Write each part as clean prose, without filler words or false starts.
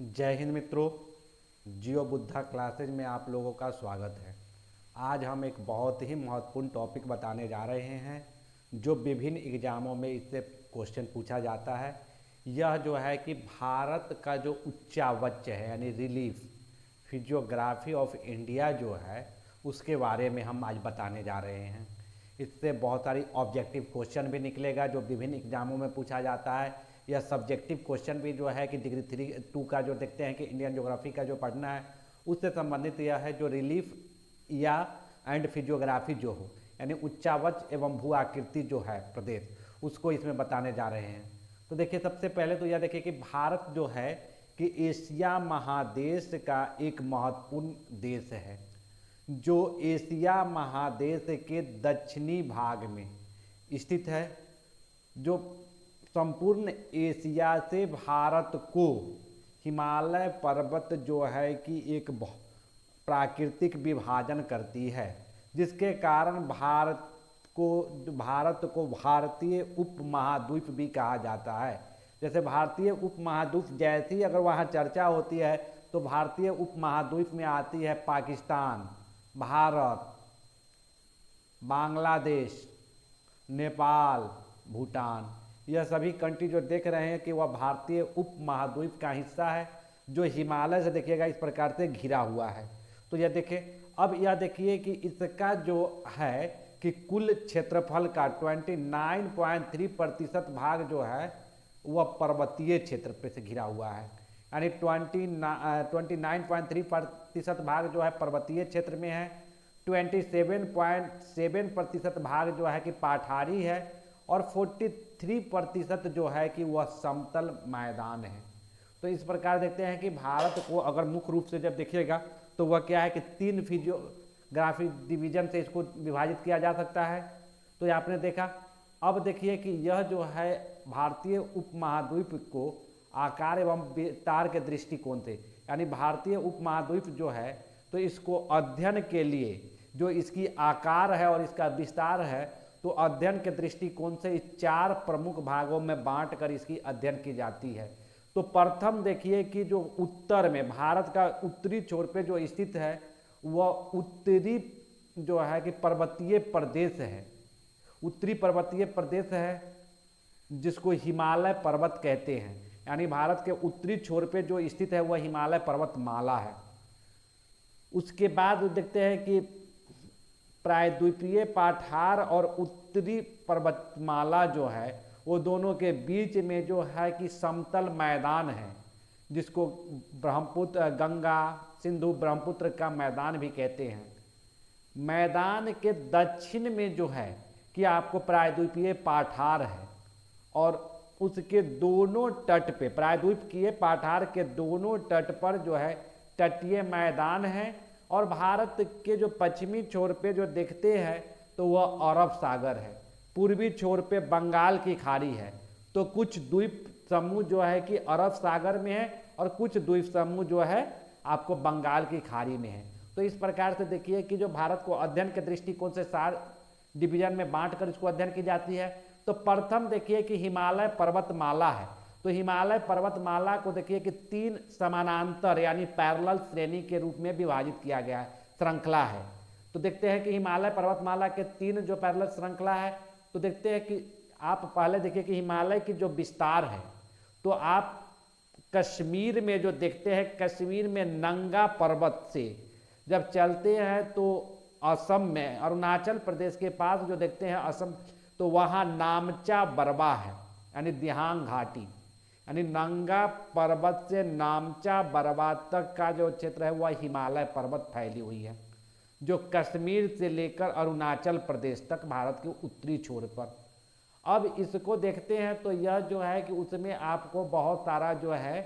जय हिंद मित्रों। जियो बुद्धा क्लासेज में आप लोगों का स्वागत है। आज हम एक बहुत ही महत्वपूर्ण टॉपिक बताने जा रहे हैं जो विभिन्न एग्जामों में इससे क्वेश्चन पूछा जाता है। यह जो है कि भारत का जो उच्चावच है यानी रिलीफ फिजियोग्राफी ऑफ इंडिया जो है उसके बारे में हम आज बताने जा रहे हैं। इससे बहुत सारी ऑब्जेक्टिव क्वेश्चन भी निकलेगा जो विभिन्न एग्जामों में पूछा जाता है। यह सब्जेक्टिव क्वेश्चन भी जो है कि डिग्री 3-2 का जो देखते हैं कि इंडियन ज्योग्राफी का जो पढ़ना है उससे संबंधित यह है जो रिलीफ या एंड फिजियोग्राफी जो हो यानी उच्चावच एवं भू आकृति जो है प्रदेश उसको इसमें बताने जा रहे हैं। तो देखिए सबसे पहले तो यह देखिए कि भारत जो है कि एशिया महादेश का एक महत्वपूर्ण देश है जो एशिया महादेश के दक्षिणी भाग में स्थित है। जो संपूर्ण एशिया से भारत को हिमालय पर्वत जो है कि एक प्राकृतिक विभाजन करती है जिसके कारण भारत को भारतीय उपमहाद्वीप भी कहा जाता है। जैसे भारतीय उपमहाद्वीप जैसी अगर वहाँ चर्चा होती है तो भारतीय उपमहाद्वीप में आती है पाकिस्तान, भारत, बांग्लादेश, नेपाल, भूटान। यह सभी कंट्री जो देख रहे हैं कि वह भारतीय उपमहाद्वीप का हिस्सा है जो हिमालय से देखिएगा इस प्रकार से घिरा हुआ है। तो यह देखिए अब यह देखिए कि इसका जो है कि कुल क्षेत्रफल का 29.3% भाग जो है वह पर्वतीय क्षेत्र पे से घिरा हुआ है। यानी 29.3% भाग जो है पर्वतीय क्षेत्र में है, 27.7% भाग जो है कि पठारी है और 43% जो है कि वह समतल मैदान है। तो इस प्रकार देखते हैं कि भारत को अगर मुख्य रूप से जब देखिएगा तो वह क्या है कि 3 फिजियोग्राफी डिवीजन से इसको विभाजित किया जा सकता है। तो ये आपने देखा। अब देखिए कि यह जो है भारतीय उपमहाद्वीप को आकार एवं विस्तार के दृष्टिकोण से यानी भारतीय उपमहाद्वीप जो है तो इसको अध्ययन के लिए जो इसकी आकार है और इसका विस्तार है तो अध्ययन के दृष्टिकोण से इस 4 प्रमुख भागों में बांटकर इसकी अध्ययन की जाती है। तो प्रथम देखिए कि जो उत्तर में भारत का उत्तरी छोर पे जो स्थित है वह उत्तरी जो है कि पर्वतीय प्रदेश है, उत्तरी पर्वतीय प्रदेश है जिसको हिमालय पर्वत कहते हैं। यानी भारत के उत्तरी छोर पे जो स्थित है वह हिमालय पर्वतमाला है। उसके बाद देखते हैं कि प्रायद्वीपीय पठार और उत्तरी पर्वतमाला जो है वो दोनों के बीच में जो है कि समतल मैदान है जिसको ब्रह्मपुत्र, गंगा, सिंधु, ब्रह्मपुत्र का मैदान भी कहते हैं। मैदान के दक्षिण में जो है कि आपको प्रायद्वीपीय पठार है और उसके दोनों तट पे प्रायद्वीपीय पठार के दोनों तट पर जो है तटीय मैदान है और भारत के जो पश्चिमी छोर पे जो देखते हैं तो वह अरब सागर है, पूर्वी छोर पे बंगाल की खाड़ी है। तो कुछ द्वीप समूह जो है कि अरब सागर में है और कुछ द्वीप समूह जो है आपको बंगाल की खाड़ी में है। तो इस प्रकार से देखिए कि जो भारत को अध्ययन के दृष्टिकोण से 4 डिवीजन में बांटकर इसको अध्ययन की जाती है। तो प्रथम देखिए कि हिमालय पर्वतमाला है। तो हिमालय पर्वतमाला को देखिए कि 3 समानांतर यानी पैरेलल श्रेणी के रूप में विभाजित किया गया है, श्रृंखला है। तो देखते हैं कि हिमालय पर्वतमाला के 3 जो पैरेलल श्रृंखला है तो देखते हैं कि आप पहले देखिए कि हिमालय की जो विस्तार है तो आप कश्मीर में जो देखते हैं, कश्मीर में नंगा पर्वत से जब चलते हैं तो असम में अरुणाचल प्रदेश के पास जो देखते हैं असम तो वहाँ नामचा बरवा है यानी दिहांग घाटी। यानी नंगा पर्वत से नामचा बरवा तक का जो क्षेत्र है वह हिमालय पर्वत फैली हुई है जो कश्मीर से लेकर अरुणाचल प्रदेश तक भारत के उत्तरी छोर पर। अब इसको देखते हैं तो यह जो है कि उसमें आपको बहुत सारा जो है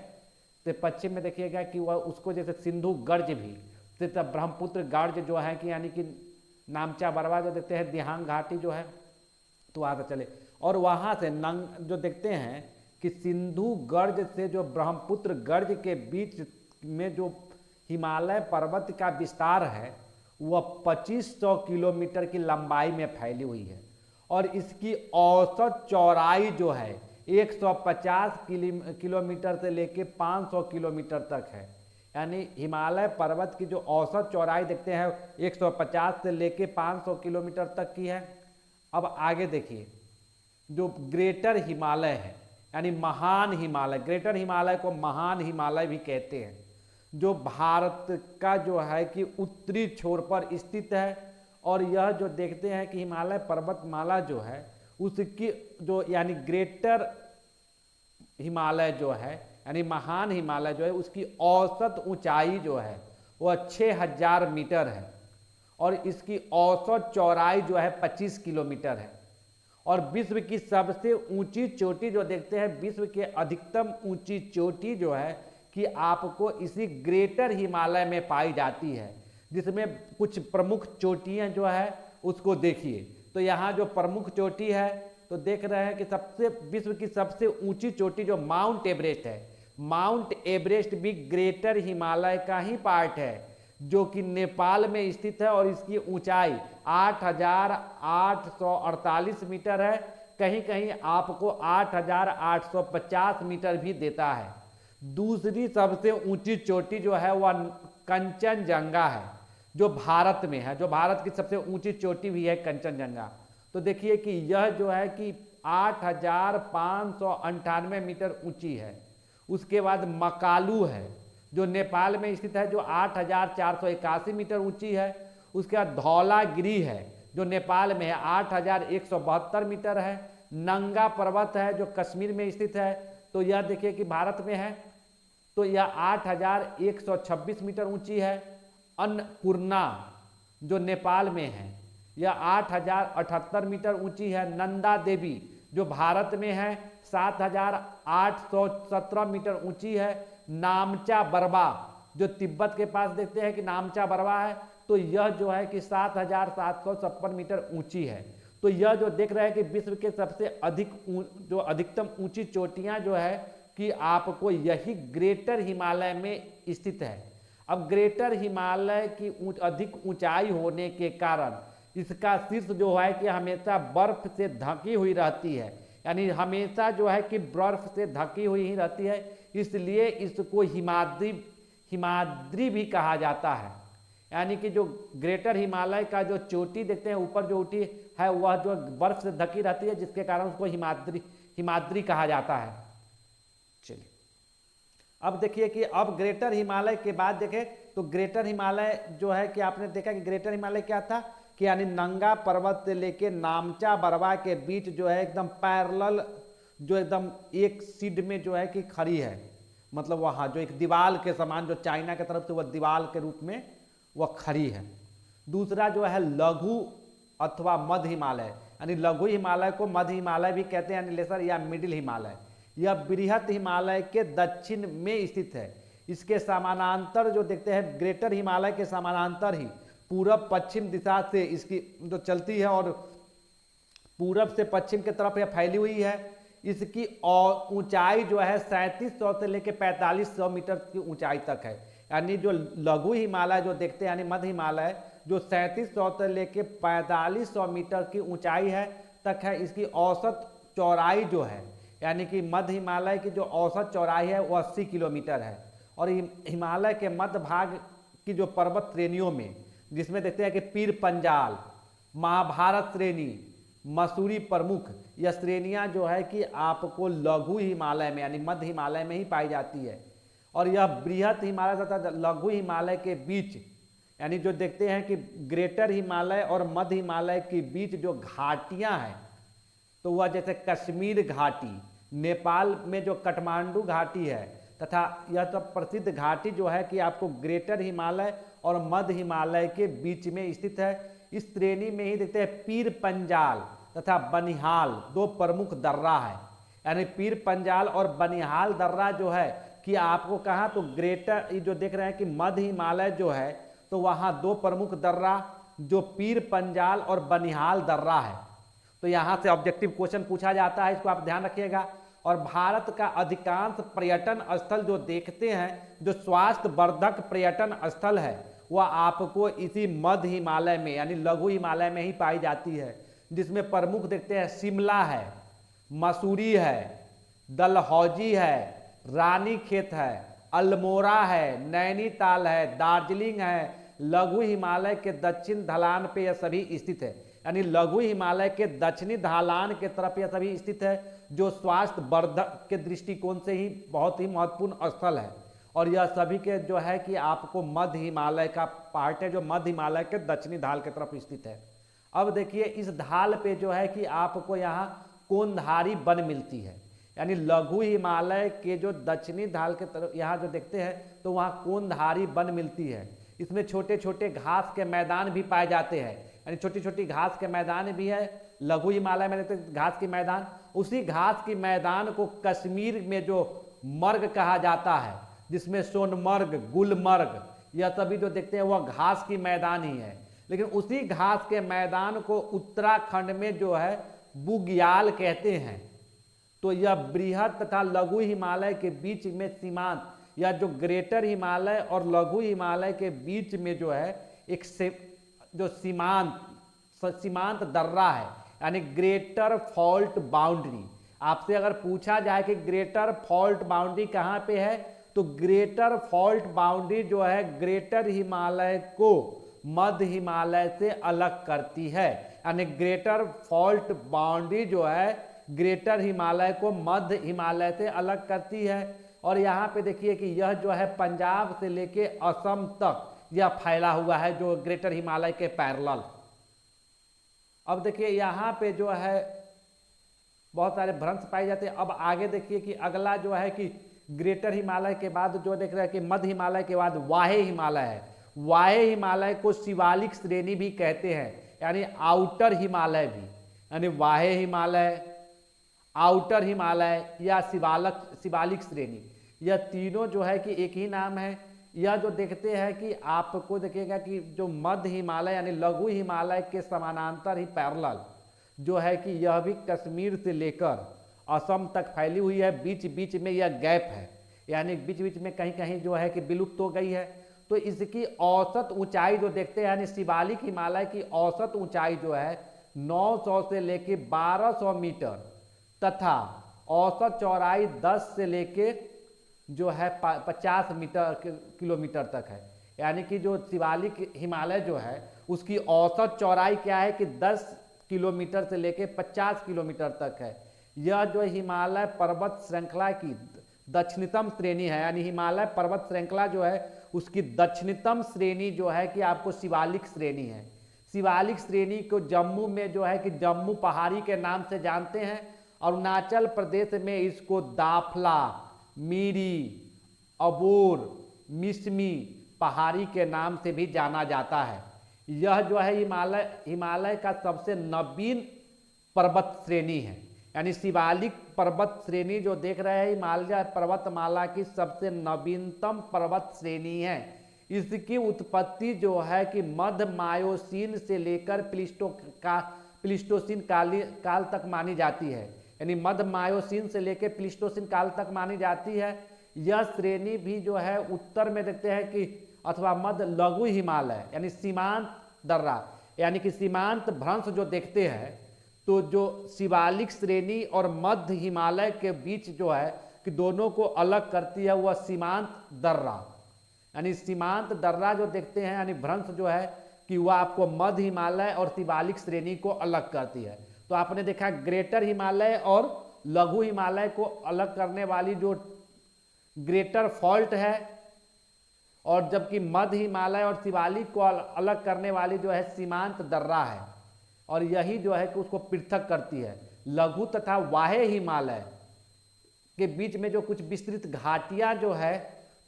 तो पश्चिम में देखिएगा कि वह उसको जैसे सिंधु गर्ज भी तो ब्रह्मपुत्र गर्ज जो है कि यानी कि नामचा बरवा जो देखते हैं दिहांग घाटी जो है तो वहाँ से चले और वहाँ से जो देखते हैं कि सिंधु गर्ज से जो ब्रह्मपुत्र गर्ज के बीच में जो हिमालय पर्वत का विस्तार है वह 2500 किलोमीटर की लंबाई में फैली हुई है और इसकी औसत चौड़ाई जो है 150 किलोमीटर से लेके 500 किलोमीटर तक है। यानी हिमालय पर्वत की जो औसत चौड़ाई देखते हैं 150 से लेके 500 किलोमीटर तक की है। अब आगे देखिए, जो ग्रेटर हिमालय है यानी महान हिमालय, ग्रेटर हिमालय को महान हिमालय भी कहते हैं, जो भारत का जो है कि उत्तरी छोर पर स्थित है। और यह जो देखते हैं कि हिमालय पर्वतमाला जो है उसकी जो यानी ग्रेटर हिमालय जो है यानी महान हिमालय जो है उसकी औसत ऊंचाई जो है वह 6000 मीटर है और इसकी औसत चौड़ाई जो है 25 किलोमीटर है। और विश्व की सबसे ऊंची चोटी जो देखते हैं, विश्व के अधिकतम ऊंची चोटी जो है कि आपको इसी ग्रेटर हिमालय में पाई जाती है, जिसमें कुछ प्रमुख चोटियां जो है उसको देखिए। तो यहाँ जो प्रमुख चोटी है तो देख रहे हैं कि सबसे विश्व की सबसे ऊंची चोटी जो माउंट एवरेस्ट है, माउंट एवरेस्ट भी ग्रेटर हिमालय का ही पार्ट है, जो कि नेपाल में स्थित है और इसकी ऊंचाई 8848 मीटर है। कहीं कहीं आपको 8850 मीटर भी देता है। दूसरी सबसे ऊंची चोटी जो है वह कंचनजंगा है, जो भारत में है, जो भारत की सबसे ऊंची चोटी भी है कंचनजंगा। तो देखिए कि यह जो है कि 8598 मीटर ऊंची है। उसके बाद मकालू है जो नेपाल में स्थित है, जो 8481 मीटर ऊंची है। उसके बाद धौलागिरी है जो नेपाल में है, 8172 मीटर है। नंगा पर्वत है जो कश्मीर में स्थित है, तो यह देखिए कि भारत में है, तो यह 8126 मीटर ऊंची है। अन्नपूर्णा जो नेपाल में है यह 8078 मीटर ऊंची है। नंदा देवी जो भारत में है 7817 मीटर ऊंची है। नामचा बरवा जो तिब्बत के पास देखते हैं कि नामचा बरवा है, तो यह जो है कि 7756 मीटर ऊंची है। तो यह जो देख रहे हैं कि विश्व के सबसे जो अधिकतम ऊंची चोटियां जो है कि आपको यही ग्रेटर हिमालय में स्थित है। अब ग्रेटर हिमालय की अधिक ऊंचाई होने के कारण इसका शीर्ष जो है कि हमेशा बर्फ से ढकी हुई रहती है, यानी हमेशा जो है कि बर्फ से ढकी हुई ही रहती है, इसलिए इसको हिमाद्री भी कहा जाता है। यानी कि जो ग्रेटर हिमालय का जो चोटी देखते हैं ऊपर जो उठी है वह जो बर्फ से ढकी रहती है, जिसके कारण उसको हिमाद्री कहा जाता है। चलिए अब देखिए कि अब ग्रेटर हिमालय के बाद देखें तो ग्रेटर हिमालय जो है कि आपने देखा कि ग्रेटर हिमालय क्या था कि यानी नंगा पर्वत से लेके नामचा बरवा के बीच जो है एकदम पैरेलल, जो एकदम एक सीध में जो है कि खड़ी है, मतलब वहाँ जो एक दीवार के समान जो चाइना की तरफ से वह दीवार के रूप में वह खड़ी है। दूसरा जो है लघु अथवा मध्य हिमालय, यानी लघु हिमालय को मध्य हिमालय भी कहते हैं, यानी लेसर या मिडिल हिमालय। यह बृहत हिमालय के दक्षिण में स्थित है। इसके समानांतर जो देखते हैं ग्रेटर हिमालय के समानांतर ही पूरब पश्चिम दिशा से इसकी जो चलती है और पूरब से पश्चिम की तरफ यह फैली हुई है। इसकी ऊंचाई जो है 3700 से लेकर 4500 मीटर की ऊंचाई तक है। यानी जो लघु हिमालय जो देखते हैं यानी मध्य हिमालय जो 3700 से लेकर 4500 मीटर की ऊंचाई है तक है। इसकी औसत चौड़ाई जो है यानी कि मध्य हिमालय की जो औसत चौड़ाई है वो 80 किलोमीटर है। और हिमालय के मध्य भाग की जो पर्वत श्रेणियों में जिसमें देखते हैं कि पीर पंजाल, महाभारत श्रेणी, मसूरी प्रमुख, यह श्रेणियां जो है कि आपको लघु हिमालय में यानी मध्य हिमालय में ही पाई जाती है। और यह बृहत हिमालय तथा लघु हिमालय के बीच यानी जो देखते हैं कि ग्रेटर हिमालय और मध्य हिमालय के बीच जो घाटियां हैं, तो वह जैसे कश्मीर घाटी, नेपाल में जो काठमांडू घाटी है, तथा यह तो प्रसिद्ध घाटी जो है कि आपको ग्रेटर हिमालय और मध्य हिमालय के बीच में स्थित है। इस श्रेणी में ही देखते हैं पीर पंजाल तथा बनिहाल दो प्रमुख दर्रा है। यानी पीर पंजाल और बनिहाल दर्रा जो है कि आपको कहाँ तो ग्रेटर जो देख रहे हैं कि मध्य हिमालय जो है तो वहाँ दो प्रमुख दर्रा जो पीर पंजाल और बनिहाल दर्रा है। तो यहाँ से ऑब्जेक्टिव क्वेश्चन पूछा जाता है, इसको आप ध्यान रखिएगा। और भारत का अधिकांश पर्यटन स्थल जो देखते हैं, जो स्वास्थ्य वर्धक पर्यटन स्थल है, वह आपको इसी मध्य हिमालय में यानी लघु हिमालय में ही पाई जाती है। जिसमें प्रमुख देखते हैं शिमला है, मसूरी है, डलहौजी है, रानीखेत है, अल्मोड़ा है, नैनीताल है, दार्जिलिंग है, लघु हिमालय के दक्षिण ढलान पे यह सभी स्थित है। यानी लघु हिमालय के दक्षिणी ढलान के तरफ यह सभी स्थित है, जो स्वास्थ्य वर्धक के दृष्टिकोण से ही बहुत ही महत्वपूर्ण स्थल है। और यह सभी के जो है कि आपको मध्य हिमालय का पार्ट है, जो मध्य हिमालय के दक्षिणी ढाल की तरफ स्थित है। अब देखिए इस ढाल पे जो है कि आपको यहाँ कोनधारी वन मिलती है, यानी लघु हिमालय के जो दक्षिणी ढाल के तरफ यहाँ जो देखते हैं तो वहाँ कोनधारी वन मिलती है। इसमें छोटे छोटे घास के मैदान भी पाए जाते हैं, यानी छोटी छोटी घास के मैदान भी है। लघु हिमालय में देखते घास की मैदान, उसी घास की मैदान को कश्मीर में जो मर्ग कहा जाता है, जिसमें सोनमर्ग, गुलमर्ग यह सभी जो देखते हैं वह घास की मैदान ही है। लेकिन उसी घास के मैदान को उत्तराखंड में जो है बुग्याल कहते हैं। तो यह बृहद तथा लघु हिमालय के बीच में सीमांत, या जो ग्रेटर हिमालय और लघु हिमालय के बीच में जो है एक जो सीमांत दर्रा है, यानी ग्रेटर फॉल्ट बाउंड्री। आपसे अगर पूछा जाए कि ग्रेटर फॉल्ट बाउंड्री कहाँ पे है, तो ग्रेटर फॉल्ट बाउंड्री जो है ग्रेटर हिमालय को मध्य हिमालय से अलग करती है। यानी ग्रेटर फॉल्ट बाउंड्री जो है ग्रेटर हिमालय को मध्य हिमालय से अलग करती है। और यहाँ पे देखिए कि यह जो है पंजाब से लेके असम तक यह फैला हुआ है, जो ग्रेटर हिमालय के पैरेलल। अब देखिए यहाँ पे जो है बहुत सारे भ्रंश पाए जाते हैं। अब आगे देखिए कि अगला जो है कि ग्रेटर हिमालय के बाद जो देख रहे हैं कि मध्य हिमालय के बाद वाहे हिमालय है। वाहे हिमालय को शिवालिक श्रेणी भी कहते हैं, यानी आउटर हिमालय भी, यानी वाहे हिमालय, आउटर हिमालय या शिवालिक श्रेणी, यह तीनों जो है कि एक ही नाम है। यह जो देखते हैं कि आपको देखिएगा कि जो मध्य हिमालय यानी लघु हिमालय के समानांतर ही पैरेलल जो है कि यह भी कश्मीर से लेकर असम तक फैली हुई है। बीच बीच में यह गैप है, यानी बीच बीच में कहीं कहीं जो है कि विलुप्त हो गई है। तो इसकी औसत ऊंचाई जो देखते हैं, यानी शिवालिक हिमालय की औसत ऊंचाई जो है 900 से लेके 1200 मीटर तथा औसत चौड़ाई 10 से लेके जो है 50 किलोमीटर तक है। यानी कि जो शिवालिक हिमालय जो है उसकी औसत चौड़ाई क्या है कि 10 किलोमीटर से लेके 50 किलोमीटर तक है। यह जो हिमालय पर्वत श्रृंखला की दक्षिणतम श्रेणी है, यानी हिमालय पर्वत श्रृंखला जो है उसकी दक्षिणतम श्रेणी जो है कि आपको शिवालिक श्रेणी है। शिवालिक श्रेणी को जम्मू में जो है कि जम्मू पहाड़ी के नाम से जानते हैं। अरुणाचल प्रदेश में इसको दाफला, मीरी, अबोर, मिसमी पहाड़ी के नाम से भी जाना जाता है। यह जो है हिमालय का सबसे नवीन पर्वत श्रेणी है, यानी शिवालिक पर्वत श्रेणी जो देख रहे हैं हिमालय पर्वतमाला की सबसे नवीनतम पर्वत श्रेणी है। इसकी उत्पत्ति जो है कि मध्य मायोसीन से लेकर प्लीस्टोसीन काल तक मानी जाती है, यानी मध्य मायोसीन से लेकर प्लीस्टोसीन काल तक मानी जाती है। यह श्रेणी भी जो है उत्तर में देखते हैं कि अथवा मध्य लघु हिमालय यानी सीमांत दर्रा यानी कि सीमांत भ्रंश जो देखते हैं, तो जो शिवालिक श्रेणी और मध्य हिमालय के बीच जो है कि दोनों को अलग करती है वह सीमांत दर्रा, यानी सीमांत दर्रा जो देखते हैं यानी भ्रंश जो है कि वह आपको मध्य हिमालय और शिवालिक श्रेणी को अलग करती है। तो आपने देखा ग्रेटर हिमालय और लघु हिमालय को अलग करने वाली जो ग्रेटर फॉल्ट है, और जबकि मध्य हिमालय और शिवालिक को अलग करने वाली जो है सीमांत दर्रा है, और यही जो है कि उसको पृथक करती है। लघु तथा वाहे हिमालय के बीच में जो कुछ विस्तृत घाटियां जो है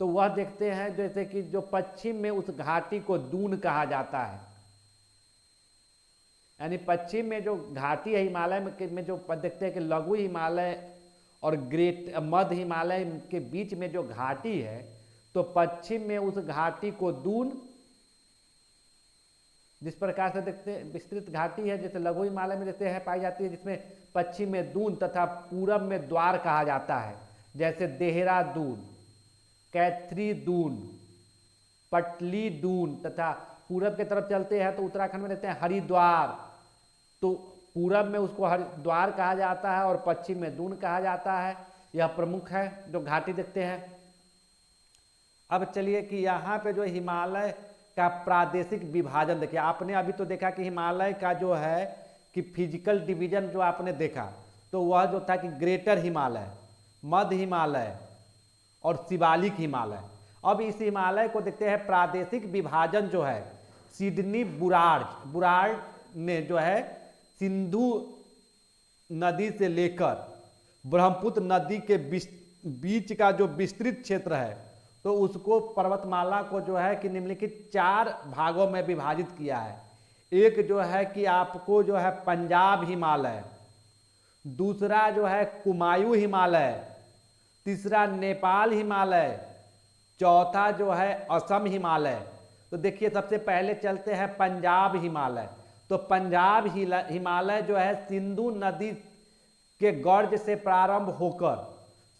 तो वह देखते हैं जैसे कि जो पश्चिम में उस घाटी को दून कहा जाता है, यानी पश्चिम में जो घाटी है हिमालय में जो देखते हैं कि लघु हिमालय और मध्य हिमालय के बीच में जो घाटी है, तो पश्चिम में उस घाटी को दून, जिस प्रकार से देखते हैं विस्तृत घाटी है जैसे लघु हिमालय में देखते हैं पाई जाती है, जिसमें पश्चिम में दून तथा पूरब में द्वार कहा जाता है, जैसे देहरादून, कैथरी दून, पटली दून, तथा पूरब की तरफ चलते हैं तो उत्तराखंड में देखते हैं हरिद्वार, तो पूरब में उसको हरिद्वार कहा जाता है और पश्चिम में दून कहा जाता है। यह प्रमुख है जो घाटी देखते हैं। अब चलिए कि यहाँ पे जो हिमालय का प्रादेशिक विभाजन देखिए, आपने अभी तो देखा कि हिमालय का जो है कि फिजिकल डिवीजन जो आपने देखा तो वह जो था कि ग्रेटर हिमालय, मध्य हिमालय और शिवालिक हिमालय। अब इस हिमालय को देखते हैं प्रादेशिक विभाजन जो है सिडनी बुरार्ड ने जो है सिंधु नदी से लेकर ब्रह्मपुत्र नदी के बीच का जो विस्तृत क्षेत्र है तो उसको पर्वतमाला को जो है कि निम्नलिखित 4 भागों में विभाजित किया है। एक जो है कि आपको जो है पंजाब हिमालय, दूसरा जो है कुमायूं हिमालय, तीसरा नेपाल हिमालय, चौथा जो है असम हिमालय। तो देखिए सबसे पहले चलते हैं पंजाब हिमालय। तो पंजाब हिमालय जो है सिंधु नदी के गर्ज से प्रारंभ होकर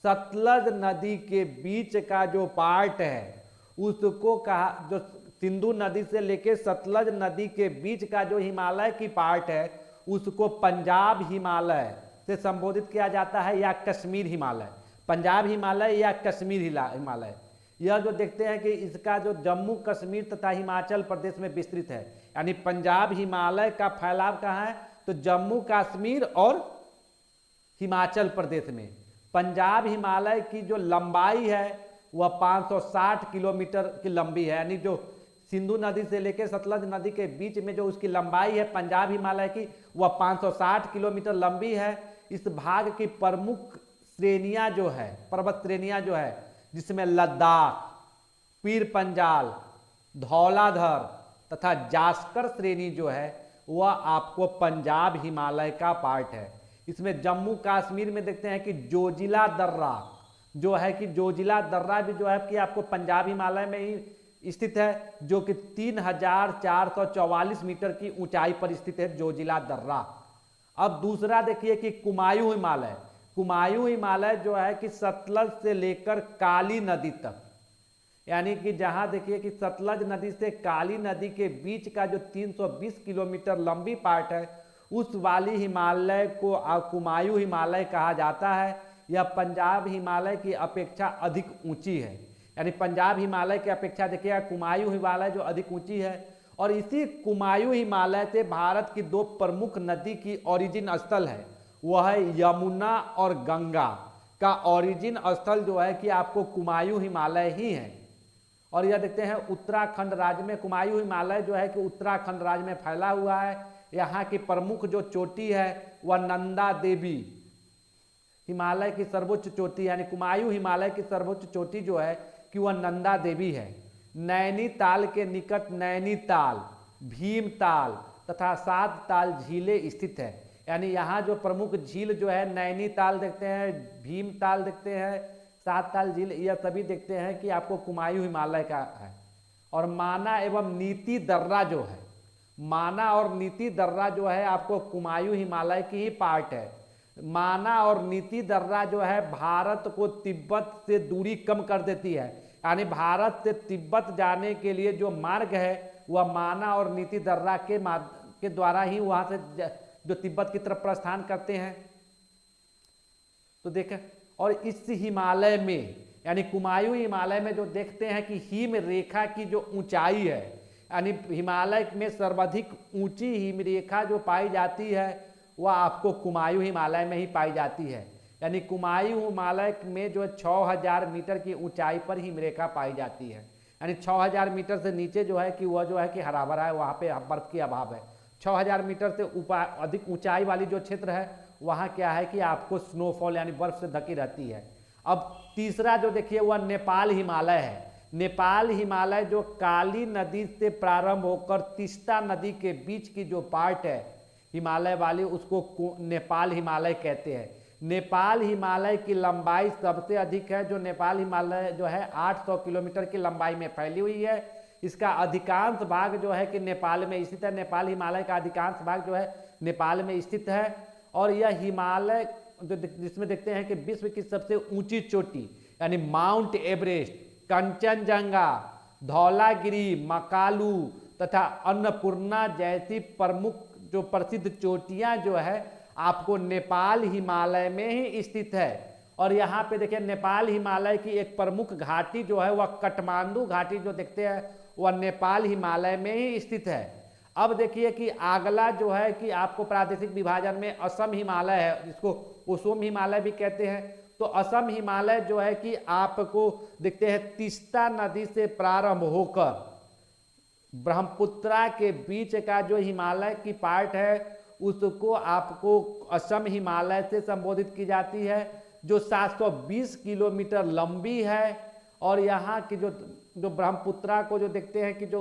सतलज नदी के बीच का जो पार्ट है उसको कहा, जो सिंधु नदी से लेके सतलज नदी के बीच का जो हिमालय की पार्ट है उसको पंजाब हिमालय से संबोधित किया जाता है, या कश्मीर हिमालय, पंजाब हिमालय या कश्मीर हिमालय। यह जो देखते हैं कि इसका जो जम्मू कश्मीर तथा हिमाचल प्रदेश में विस्तृत है, यानी पंजाब हिमालय का फैलाव कहाँ है तो जम्मू कश्मीर और हिमाचल प्रदेश में। पंजाब हिमालय की जो लंबाई है वह 560 किलोमीटर की लंबी है, यानी जो सिंधु नदी से लेकर सतलज नदी के बीच में जो उसकी लंबाई है पंजाब हिमालय की वह 560 किलोमीटर लंबी है। इस भाग की प्रमुख श्रेणियां जो है, पर्वत श्रेणियां जो है, जिसमें लद्दाख, पीर पंजाल, धौलाधर तथा जास्कर श्रेणी जो है वह आपको पंजाब हिमालय का पार्ट है। इसमें जम्मू कश्मीर में देखते हैं कि जोजिला दर्रा जो है कि जोजिला दर्रा भी जो है कि आपको पंजाब हिमालय में ही स्थित है, जो कि 3444 मीटर की ऊंचाई पर स्थित है जोजिला दर्रा। अब दूसरा देखिए कि कुमायूं हिमालय। कुमायूं हिमालय जो है कि सतलज से लेकर काली नदी तक, यानी कि जहां देखिए कि सतलज नदी से काली नदी के बीच का जो 320 किलोमीटर लंबी पार्ट है उस वाली हिमालय को कुमायूं हिमालय कहा जाता है। यह पंजाब हिमालय की अपेक्षा अधिक ऊंची है, यानी पंजाब हिमालय की अपेक्षा देखिएगा कुमायूं हिमालय जो अधिक ऊंची है। और इसी कुमायूं हिमालय से भारत की 2 प्रमुख नदी की ओरिजिन स्थल है, वह है यमुना और गंगा का ओरिजिन स्थल जो है कि आपको कुमायूं हिमालय ही है। और यह देखते हैं उत्तराखंड राज्य में कुमायूं हिमालय जो है कि उत्तराखंड राज्य में फैला हुआ है। यहाँ की प्रमुख जो चोटी है वह नंदा देवी हिमालय की सर्वोच्च चोटी, यानी कुमायूं हिमालय की सर्वोच्च चोटी जो है कि वह नंदा देवी है। नैनीताल के निकट नैनीताल, भीमताल तथा 7 ताल झीलें स्थित है, यानी यहाँ जो प्रमुख झील जो है नैनीताल देखते हैं, भीमताल देखते हैं, 7 ताल झील, यह सभी देखते हैं कि आपको कुमायूं हिमालय का है। और माना एवं नीति दर्रा जो है, माना और नीति दर्रा जो है आपको कुमायूं हिमालय की ही पार्ट है। माना और नीति दर्रा जो है भारत को तिब्बत से दूरी कम कर देती है, यानी भारत से तिब्बत जाने के लिए जो मार्ग है वह माना और नीति दर्रा के द्वारा ही वहां से जो तिब्बत की तरफ प्रस्थान करते हैं। तो देखें, और इस हिमालय में यानी कुमायूं हिमालय में जो देखते हैं कि हिम रेखा की जो ऊंचाई है, यानी हिमालय में सर्वाधिक ऊंची हिम रेखा जो पाई जाती है वह आपको कुमायूं हिमालय में ही पाई जाती है। यानी कुमायूं हिमालय में जो 6000 मीटर की ऊंचाई पर हिमरेखा पाई जाती है, यानी 6000 मीटर से नीचे जो है कि वह जो है कि हरा भरा है, वहाँ पे बर्फ की अभाव है। 6000 मीटर से ऊपर अधिक ऊंचाई वाली जो क्षेत्र है वहाँ क्या है कि आपको स्नोफॉल यानी बर्फ से ढकी रहती है। अब तीसरा जो देखिए वह नेपाल हिमालय है। नेपाल हिमालय जो काली नदी से प्रारंभ होकर तीस्ता नदी के बीच की जो पार्ट है हिमालय वाली उसको नेपाल हिमालय कहते हैं। नेपाल हिमालय की लंबाई सबसे अधिक है, जो नेपाल हिमालय जो है 800 किलोमीटर की लंबाई में फैली हुई है। इसका अधिकांश भाग जो है कि नेपाल में स्थित है। नेपाल हिमालय का अधिकांश भाग जो है नेपाल में स्थित है। और यह हिमालय जो जिसमें देखते हैं कि विश्व की सबसे ऊंची चोटी यानी माउंट एवरेस्ट, कंचनजंगा, धौलागिरी, मकालू तथा अन्नपूर्णा जैसी प्रमुख जो प्रसिद्ध चोटियां जो है आपको नेपाल हिमालय में ही स्थित है। और यहाँ पे देखिए नेपाल हिमालय की एक प्रमुख घाटी जो है वह काठमांडू घाटी जो देखते हैं वह नेपाल हिमालय में ही स्थित है। अब देखिए कि अगला जो है कि आपको प्रादेशिक विभाजन में असम हिमालय है, जिसको असम हिमालय भी कहते हैं। तो असम हिमालय जो है कि आपको देखते हैं तीस्ता नदी से प्रारंभ होकर ब्रह्मपुत्रा के बीच का जो हिमालय की पार्ट है उसको आपको असम हिमालय से संबोधित की जाती है, जो 720 किलोमीटर लंबी है। और यहाँ की जो ब्रह्मपुत्रा को जो देखते हैं कि जो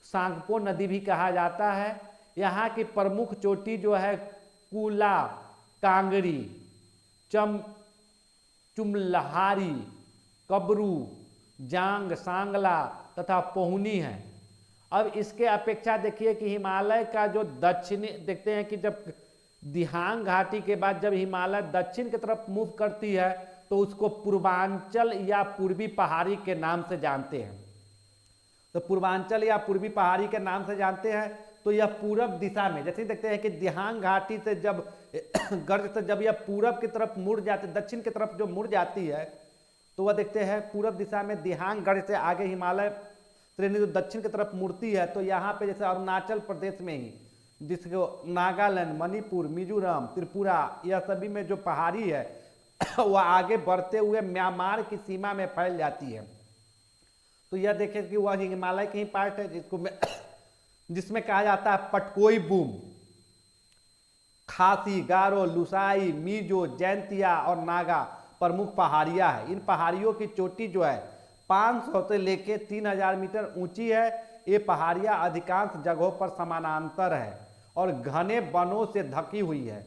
सांगपो नदी भी कहा जाता है। यहाँ की प्रमुख चोटी जो है कुला, कांगड़ी, चुमलहारी, कबरू, जांग, सांगला तथा पोहनी है। अब इसके अपेक्षा देखिए कि हिमालय का जो दक्षिणी देखते हैं कि जब दिहांग घाटी के बाद जब हिमालय दक्षिण की तरफ मूव करती है तो उसको पूर्वांचल या पूर्वी पहाड़ी के नाम से जानते हैं। तो पूर्वांचल या पूर्वी पहाड़ी के नाम से जानते हैं। तो यह पूरब दिशा में, जैसे देखते हैं कि दिहांग घाटी से जब गर्ज से जब यह पूरब की तरफ मुड़ जाती, दक्षिण की तरफ जो मुड़ जाती है तो वह देखते हैं पूरब दिशा में दिहांग गर्ज से आगे हिमालय श्रेणी जो दक्षिण की तरफ मुड़ती है। तो यहाँ पे जैसे अरुणाचल प्रदेश में ही जिसको नागालैंड, मणिपुर, मिजोरम, त्रिपुरा, यह सभी में जो पहाड़ी है वह आगे बढ़ते हुए म्यांमार की सीमा में फैल जाती है। तो यह देखें कि वह हिमालय की ही पार्ट है जिसमें कहा जाता है पटकोई बूम, खासी, गारो, लुसाई, मिजो, जैंतिया और नागा प्रमुख पहाड़ियां हैं। इन पहाड़ियों की चोटी जो है 500 से लेके 3000 मीटर ऊंची है। ये पहाड़ियां अधिकांश जगहों पर समानांतर है और घने वनों से ढकी हुई है।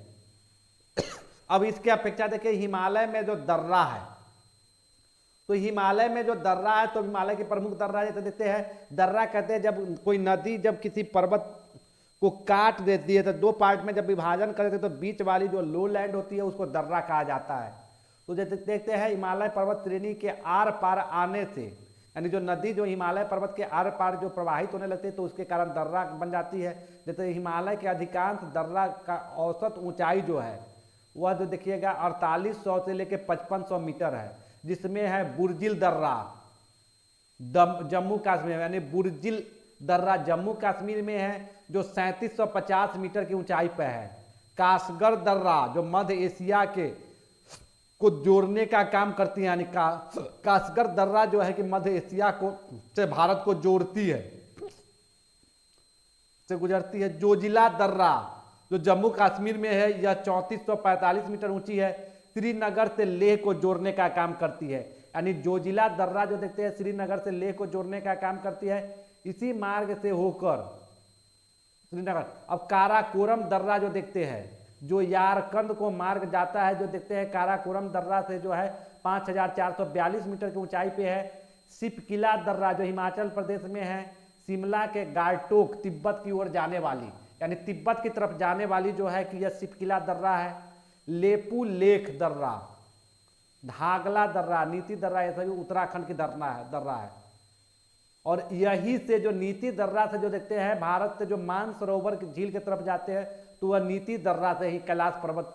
अब इसके अपेक्षा देखिए हिमालय में जो दर्रा है, तो हिमालय में जो दर्रा है तो हिमालय की प्रमुख दर्रा जैसे देखते हैं, दर्रा कहते हैं जब कोई नदी जब किसी पर्वत को काट देती है तो दो पार्ट में जब विभाजन कर देते हैं तो बीच वाली जो लो लैंड होती है उसको दर्रा कहा जाता है। तो जैसे देखते हैं हिमालय पर्वत श्रेणी के आर पार आने से, यानी जो नदी जो हिमालय पर्वत के आर पार जो प्रवाहित होने लगती है तो उसके कारण दर्रा बन जाती है। जैसे हिमालय के अधिकांश दर्रा का औसत ऊंचाई जो है वह जो देखिएगा 4800 से लेकर 5500 मीटर है, जिसमें है बुर्जिल दर्रा जम्मू कश्मीर, यानी बुर्जिल दर्रा जम्मू कश्मीर में है जो 3750 मीटर की ऊंचाई पर है। कासगर दर्रा जो मध्य एशिया के को जोड़ने का काम करती है, यानी कासगर दर्रा जो है कि मध्य एशिया को से भारत को जोड़ती है, से गुजरती है। जोजिला दर्रा जो जम्मू कश्मीर में है यह 3445 मीटर ऊंची है, श्रीनगर से लेह को जोड़ने का काम करती है। यानी जोजिला दर्रा जो देखते हैं श्रीनगर से लेह को जोड़ने का काम करती है। इसी मार्ग से होकर श्रीनगर। अब काराकोरम दर्रा जो देखते हैं जो यारकंद को मार्ग जाता है, जो देखते हैं काराकोरम दर्रा से जो है 5442 मीटर की ऊंचाई पे है। सिपकिला दर्रा जो हिमाचल प्रदेश में है, शिमला के गारटोक तिब्बत की ओर जाने वाली, यानी तिब्बत की तरफ जाने वाली जो है कि यह सिपकिला दर्रा है। लेपू लेख दर्रा, धागला दर्रा, नीति दर्रा, ये सभी उत्तराखंड की दर्रा है। और यही से जो नीति दर्रा से जो देखते हैं भारत से जो मानसरोवर की झील की तरफ जाते हैं तो वह नीति दर्रा से ही कैलाश पर्वत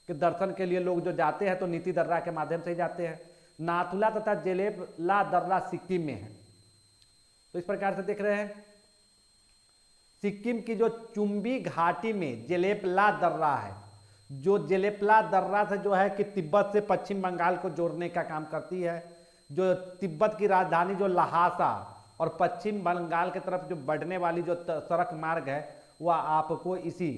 के दर्शन के लिए लोग जो जाते हैं तो नीति दर्रा के माध्यम से ही जाते हैं। नाथुला तथा जेलेपला दर्रा सिक्किम में है। तो इस प्रकार से देख रहे हैं सिक्किम की जो चुम्बी घाटी में जेलेपला दर्रा है, जो जेलेपला दर्रा से जो है कि तिब्बत से पश्चिम बंगाल को जोड़ने का काम करती है। जो तिब्बत की राजधानी जो लहासा और पश्चिम बंगाल की तरफ जो बढ़ने वाली जो सड़क मार्ग है वह आपको इसी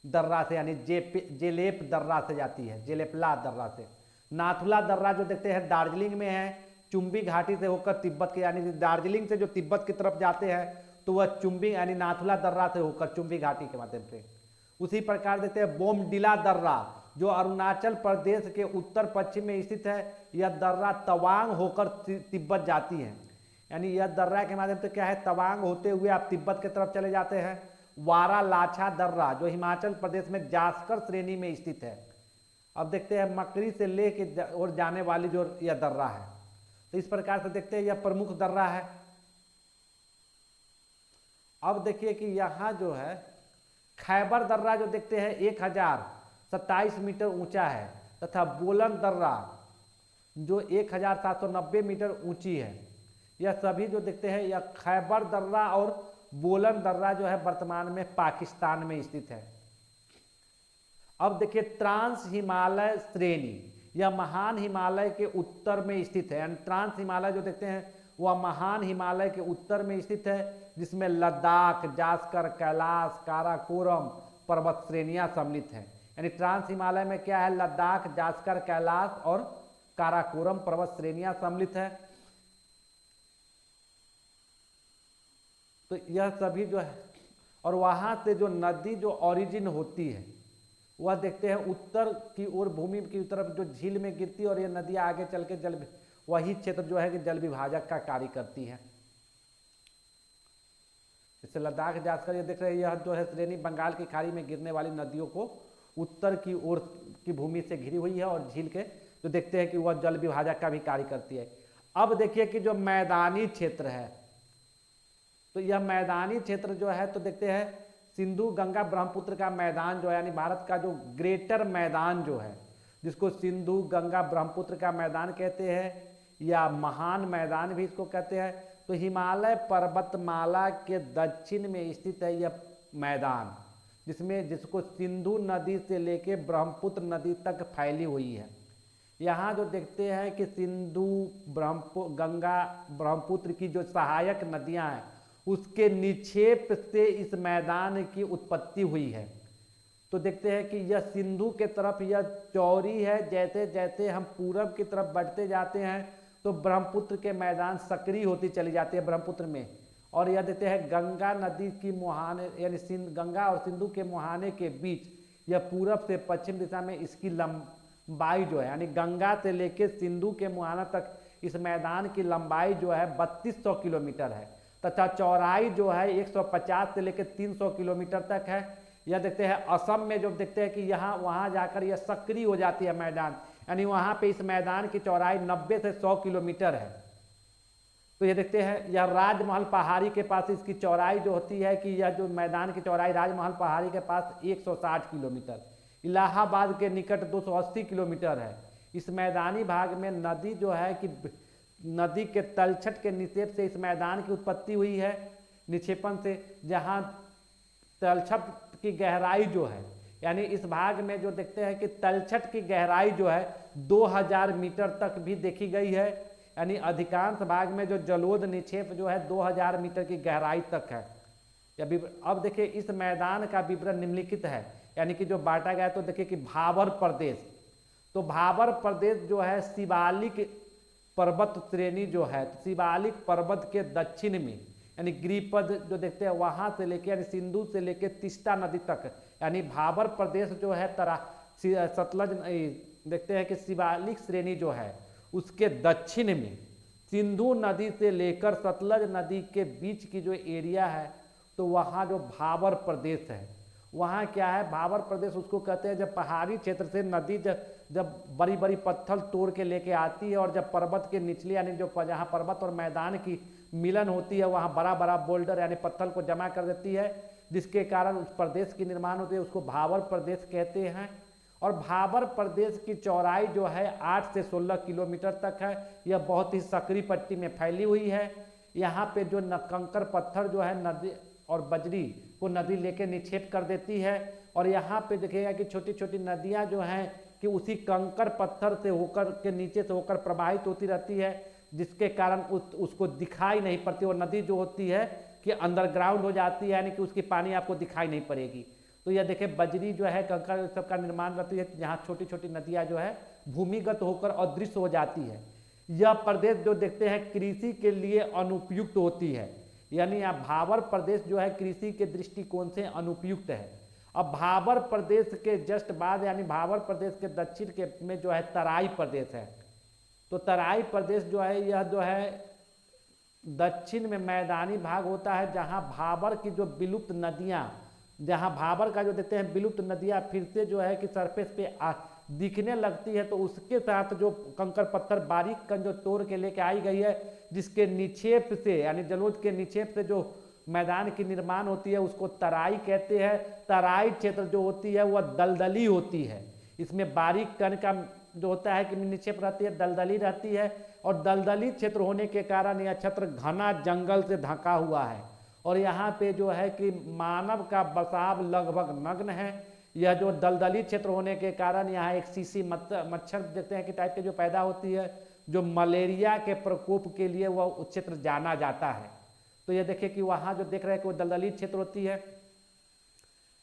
दर्रा से यानी जेलेप दर्रा से जाती है, जेलेपला दर्रा से। नाथुला दर्रा जो देखते हैं दार्जिलिंग में है, चुम्बी घाटी से होकर तिब्बत के, यानी दार्जिलिंग से जो तिब्बत की तरफ जाते हैं तो वह चुम्बी यानी नाथुला दर्रा से होकर चुम्बी घाटी के माध्यम से। उसी प्रकार देखते हैं बोमडिला दर्रा जो अरुणाचल प्रदेश के उत्तर पश्चिम में स्थित है। यह दर्रा तवांग होकर तिब्बत जाती है, यानी यह दर्रा के माध्यम से क्या है तवांग होते हुए आप तिब्बत की तरफ चले जाते हैं। वारा लाछा दर्रा जो हिमाचल प्रदेश में जास्कर श्रेणी में स्थित है। अब देखते हैं मकरी से लेह के और जाने वाली जो यह दर्रा है। तो इस प्रकार से देखते हैं यह प्रमुख दर्रा है। अब देखिए कि यहाँ जो है खैबर दर्रा जो देखते हैं 1027 मीटर ऊंचा है, तथा बोलन दर्रा जो 1790 मीटर ऊंची है। यह सभी जो देखते हैं, यह खैबर दर्रा और बोलन दर्रा जो है वर्तमान में पाकिस्तान में स्थित है। अब देखिए ट्रांस हिमालय श्रेणी, यह महान हिमालय के उत्तर में स्थित है। ट्रांस हिमालय जो देखते हैं वह महान हिमालय के उत्तर में स्थित है, जिसमें लद्दाख, जास्कर, कैलाश, काराकोरम पर्वत श्रेणियां सम्मिलित हैं। यानी ट्रांस हिमालय में क्या है, लद्दाख, जास्कर, कैलाश और काराकोरम पर्वत श्रेणियां सम्मिलित है। तो यह सभी जो है, और वहां से जो नदी जो ओरिजिन होती है वह देखते हैं उत्तर की ओर भूमि की तरफ जो झील में गिरती है, और यह नदी आगे चल के जल, वही क्षेत्र जो है कि जल विभाजक का कार्य करती है। इससे लद्दाख जाकर ये देख रहे हैं, यह जो है श्रेणी बंगाल की खाड़ी में गिरने वाली नदियों को उत्तर की ओर की भूमि से घिरी हुई है, और झील के जो देखते हैं कि वह जल विभाजक का भी कार्य करती है। अब देखिए कि जो मैदानी क्षेत्र है, तो यह मैदानी क्षेत्र जो है तो देखते हैं सिंधु गंगा ब्रह्मपुत्र का मैदान जो है, यानी भारत का जो ग्रेटर मैदान जो है, जिसको सिंधु गंगा ब्रह्मपुत्र का मैदान कहते हैं या महान मैदान भी इसको कहते हैं। तो हिमालय पर्वतमाला के दक्षिण में स्थित है यह मैदान, जिसको सिंधु नदी से लेके ब्रह्मपुत्र नदी तक फैली हुई है। यहाँ जो देखते हैं कि सिंधु गंगा ब्रह्मपुत्र की जो सहायक नदियाँ हैं उसके निक्षेप से इस मैदान की उत्पत्ति हुई है। तो देखते हैं कि यह सिंधु के तरफ यह चौड़ी है, जैसे जैसे हम पूरब की तरफ बढ़ते जाते हैं तो ब्रह्मपुत्र के मैदान सक्रिय होती चली जाती है ब्रह्मपुत्र में। और यह देखते हैं गंगा नदी की मुहाने, यानी गंगा और सिंधु के मुहाने के बीच यह पूरब से पश्चिम दिशा में इसकी लंबाई जो है, यानी गंगा से लेकर सिंधु के मुहाना तक इस मैदान की लंबाई जो है 3200 किलोमीटर है, तथा चौड़ाई जो है 150 से लेकर 300 किलोमीटर तक है। यह देखते हैं असम में जो देखते हैं कि यहाँ वहाँ जाकर यह सक्रिय हो जाती है मैदान, यानी वहाँ पे इस मैदान की चौड़ाई 90 से 100 किलोमीटर है। तो ये देखते हैं यह राजमहल पहाड़ी के पास इसकी चौड़ाई जो होती है कि यह जो मैदान की चौड़ाई राजमहल पहाड़ी के पास 160 किलोमीटर, इलाहाबाद के निकट 280 किलोमीटर है। इस मैदानी भाग में नदी जो है कि नदी के तलछट के निक्षेप से इस मैदान की उत्पत्ति हुई है, निक्षेपण से, जहाँ तलछट की गहराई जो है, यानी इस भाग में जो देखते हैं कि तलछट की गहराई जो है 2000 मीटर तक भी देखी गई है। यानी अधिकांश भाग में जो जलोद निक्षेप जो है 2000 मीटर की गहराई तक है। अब देखिए इस मैदान का विवरण निम्नलिखित है, यानी कि जो बांटा गया। तो देखिए कि भाबर प्रदेश, तो भाबर प्रदेश जो है शिवालिक पर्वत श्रेणी जो है, शिवालिक पर्वत के दक्षिण में, यानी गिरिपद जो देखते हैं वहां से लेके, यानी सिंधु से लेके तीस्ता नदी तक, यानी भाबर प्रदेश जो है सतलज देखते हैं कि शिवालिक श्रेणी जो है उसके दक्षिण में सिंधु नदी से लेकर सतलज नदी के बीच की जो एरिया है, तो वहाँ जो भाबर प्रदेश है, वहाँ क्या है, भाबर प्रदेश उसको कहते हैं जब पहाड़ी क्षेत्र से नदी जब बड़ी बड़ी पत्थर तोड़ के लेके आती है, और जब पर्वत के निचले, यानी जो जहाँ पर्वत और मैदान की मिलन होती है वहाँ बड़ा बड़ा बोल्डर यानी पत्थर को जमा कर देती है, जिसके कारण उस प्रदेश की निर्माण होती है, उसको भाबर प्रदेश कहते हैं। और भाबर प्रदेश की चौड़ाई जो है 8 से 16 किलोमीटर तक है। यह बहुत ही सक्रिय पट्टी में फैली हुई है। यहाँ पे जो कंकड़ पत्थर जो है नदी और बजरी को नदी लेके निक्षेप कर देती है, और यहाँ पे देखिएगा कि छोटी छोटी नदियाँ जो हैं कि उसी कंकड़ पत्थर से होकर के नीचे से होकर प्रवाहित होती रहती है, जिसके कारण उसको दिखाई नहीं पड़ती, और नदी जो होती है कि अंडरग्राउंड हो जाती है, यानी कि उसकी पानी आपको दिखाई नहीं पड़ेगी। तो यह देखिए बजरी जो है कंकड़ सबका निर्माण रहती है, जहाँ छोटी छोटी नदियाँ जो है भूमिगत होकर अदृश्य हो जाती है। यह प्रदेश जो देखते हैं कृषि के लिए अनुपयुक्त होती है, यानी यह भाबर प्रदेश जो है कृषि के दृष्टिकोण से अनुपयुक्त है। अब भाबर प्रदेश के जस्ट बाद, यानी भाबर प्रदेश के दक्षिण के में जो है तराई प्रदेश है। तो तराई प्रदेश जो है यह जो है दक्षिण में मैदानी भाग होता है, जहाँ भाबर की जो विलुप्त नदियाँ, जहाँ भाबर का जो देखते हैं विलुप्त नदियाँ फिर से जो है कि सरफेस पे दिखने लगती है, तो उसके साथ जो कंकड़ पत्थर बारीक कण जो तोड़ के लेके आई गई है, जिसके निक्षेप से, यानी जलोद के निक्षेप से जो मैदान की निर्माण होती है, उसको तराई कहते हैं। तराई क्षेत्र जो होती है वह दलदली होती है, इसमें बारीक कण का जो होता है कि निक्षेप रहती है, दलदली रहती है, और दलदली क्षेत्र होने के कारण यह क्षेत्र घना जंगल से ढका हुआ है। और यहाँ पे जो है कि मानव का बसाव लगभग नग्न है। यह जो दलदली क्षेत्र होने के कारण यहाँ एक सीसी मच्छर देखते हैं कि टाइप के जो पैदा होती है, जो मलेरिया के प्रकोप के लिए वह उस क्षेत्र जाना जाता है। तो यह देखिए कि वहाँ जो देख रहे हैं कि वो दलदली क्षेत्र होती है।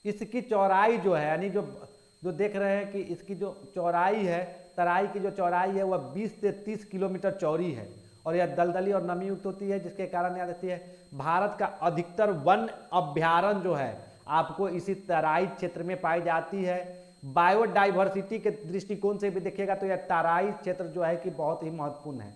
इसकी चौड़ाई जो है, यानी जो देख रहे हैं कि इसकी जो चौड़ाई है, तराई की जो चौड़ाई है वह 20 से 30 किलोमीटर चौड़ी है, और यह दलदली और नमी युक्त होती है, जिसके कारण यह रहती है। भारत का अधिकतर वन अभ्यारण्य जो है आपको इसी तराई क्षेत्र में पाई जाती है। बायोडाइवर्सिटी के दृष्टिकोण से भी देखिएगा तो यह तराई क्षेत्र जो है कि बहुत ही महत्वपूर्ण है।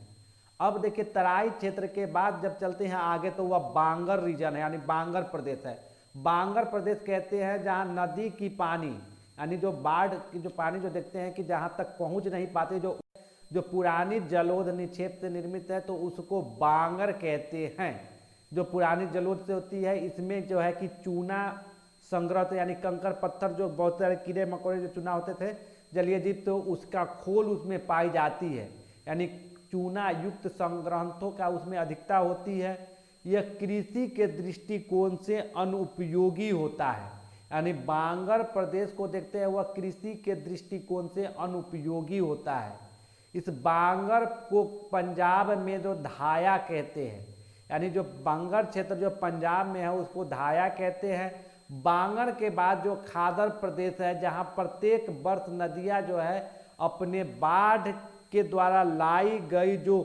अब देखिए तराई क्षेत्र के बाद जब चलते हैं आगे तो वह बांगर रीजन है, यानी बांगर प्रदेश है। बांगर प्रदेश कहते हैं जहाँ नदी की पानी, यानी जो बाढ़ की जो पानी जो देखते हैं कि जहाँ तक पहुँच नहीं पाते, जो पुरानी जलोढ़ निक्षेप से निर्मित है, तो उसको बांगर कहते हैं। जो पुरानी जलोढ़ से होती है, इसमें जो है कि चूना संग्रह, तो यानी कंकड़ पत्थर, जो बहुत सारे कीड़े मकोड़े जो चूना होते थे जलीय जीव, तो उसका खोल उसमें पाई जाती है, यानी चूना युक्त संग्रहणों का उसमें अधिकता होती है। यह कृषि के दृष्टिकोण से अनुपयोगी होता है, यानी बांगर प्रदेश को देखते हैं वह कृषि के दृष्टिकोण से अनुपयोगी होता है। इस बांगर को पंजाब में जो धाया कहते हैं, यानी जो बांगर क्षेत्र जो पंजाब में है उसको धाया कहते हैं। बांगर के बाद जो खादर प्रदेश है, जहाँ प्रत्येक वर्ष नदियाँ जो है अपने बाढ़ के द्वारा लाई गई जो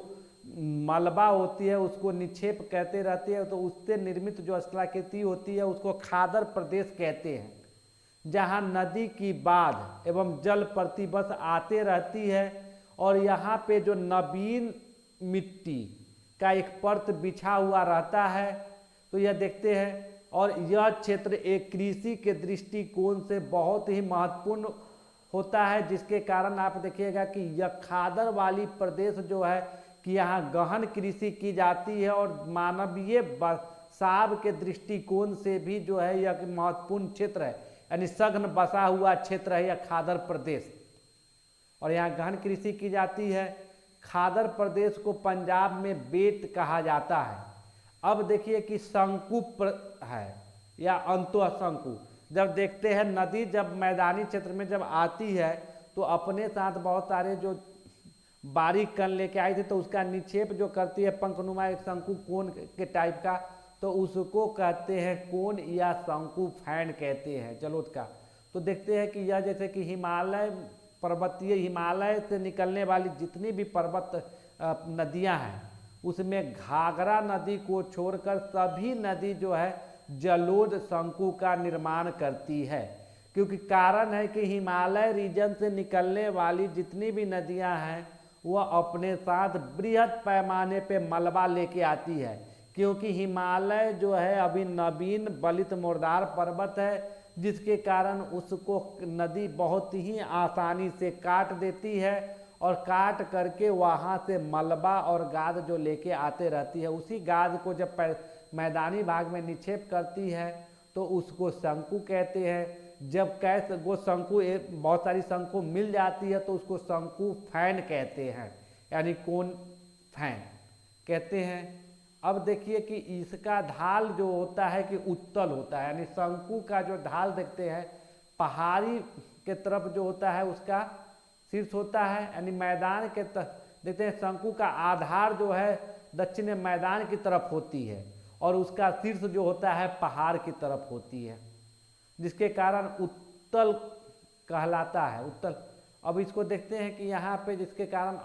मलबा होती है उसको निक्षेप कहते रहती है, तो उससे निर्मित जो स्थलाकृति होती है उसको खादर प्रदेश कहते हैं। जहाँ नदी की बाढ़ एवं जल प्रतिवर्ष आते रहती है, और यहाँ पे जो नवीन मिट्टी का एक परत बिछा हुआ रहता है, तो यह देखते हैं। और यह क्षेत्र एक कृषि के दृष्टिकोण से बहुत ही महत्वपूर्ण होता है, जिसके कारण आप देखिएगा कि यह खादर वाली प्रदेश जो है कि यहाँ गहन कृषि की जाती है, और मानवीय बसाव के दृष्टिकोण से भी जो है यह महत्वपूर्ण क्षेत्र है, यानी सघन बसा हुआ क्षेत्र है यह खादर प्रदेश, और यहाँ गहन कृषि की जाती है। खादर प्रदेश को पंजाब में बेट कहा जाता है। अब देखिए कि शंकु है या अंतः शंकु, जब देखते हैं नदी जब मैदानी क्षेत्र में जब आती है तो अपने साथ बहुत सारे जो बारीक कण लेके आई थी, तो उसका निक्षेप जो करती है पंखनुमा एक शंकु कोन के टाइप का, तो उसको कहते हैं कोन या शंकु फैन कहते हैं जलोढ़ का। तो देखते हैं कि यह जैसे कि हिमालय पर्वतीय हिमालय से निकलने वाली जितनी भी पर्वत नदियां हैं उसमें घाघरा नदी को छोड़कर सभी नदी जो है जलोढ़ शंकु का निर्माण करती है, क्योंकि कारण है कि हिमालय रीजन से निकलने वाली जितनी भी नदियां हैं वह अपने साथ बृहद पैमाने पे मलबा लेके आती है, क्योंकि हिमालय जो है अभी नवीन बलित मुर्दार पर्वत है, जिसके कारण उसको नदी बहुत ही आसानी से काट देती है, और काट करके वहाँ से मलबा और गाद जो लेके आते रहती है, उसी गाद को जब मैदानी भाग में निक्षेप करती है तो उसको शंकु कहते हैं। जब कैसे वो शंकु बहुत सारी शंकु मिल जाती है तो उसको शंकु फैन कहते हैं, यानी कोन फैन कहते हैं। अब देखिए कि इसका ढाल जो होता है कि उत्तल होता है, यानी शंकु का जो ढाल देखते हैं पहाड़ी के तरफ जो होता है उसका शीर्ष होता है, यानी मैदान के देखते हैं शंकु का आधार जो है दक्षिण मैदान की तरफ होती है, और उसका शीर्ष जो होता है पहाड़ की तरफ होती है, जिसके कारण उत्तल कहलाता है, उत्तल। अब इसको देखते हैं कि यहाँ पे जिसके कारण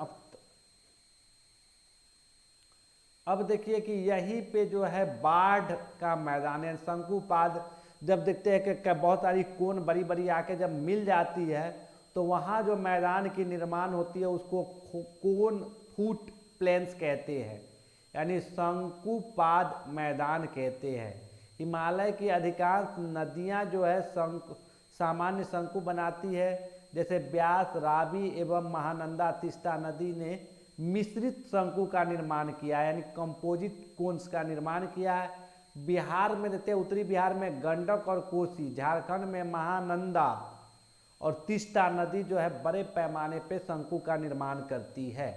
अब देखिए कि यहीं पे जो है बाढ़ का मैदान है, शंकुपाद। जब देखते हैं कि बहुत सारी कोन बड़ी बड़ी आके जब मिल जाती है तो वहाँ जो मैदान की निर्माण होती है उसको कोन फूट प्लेन्स कहते हैं, यानी शंकुपाद मैदान कहते हैं। हिमालय की अधिकांश नदियाँ जो है सामान्य शंकु बनाती है, जैसे ब्यास, रावी एवं महानंदा तीस्ता नदी ने मिश्रित शंकु का निर्माण किया है, यानी कंपोजिट कोन्स का निर्माण किया है। बिहार में देखते हैं उत्तरी बिहार में गंडक और कोसी, झारखंड में महानंदा और तीस्ता नदी जो है बड़े पैमाने पे शंकु का निर्माण करती है।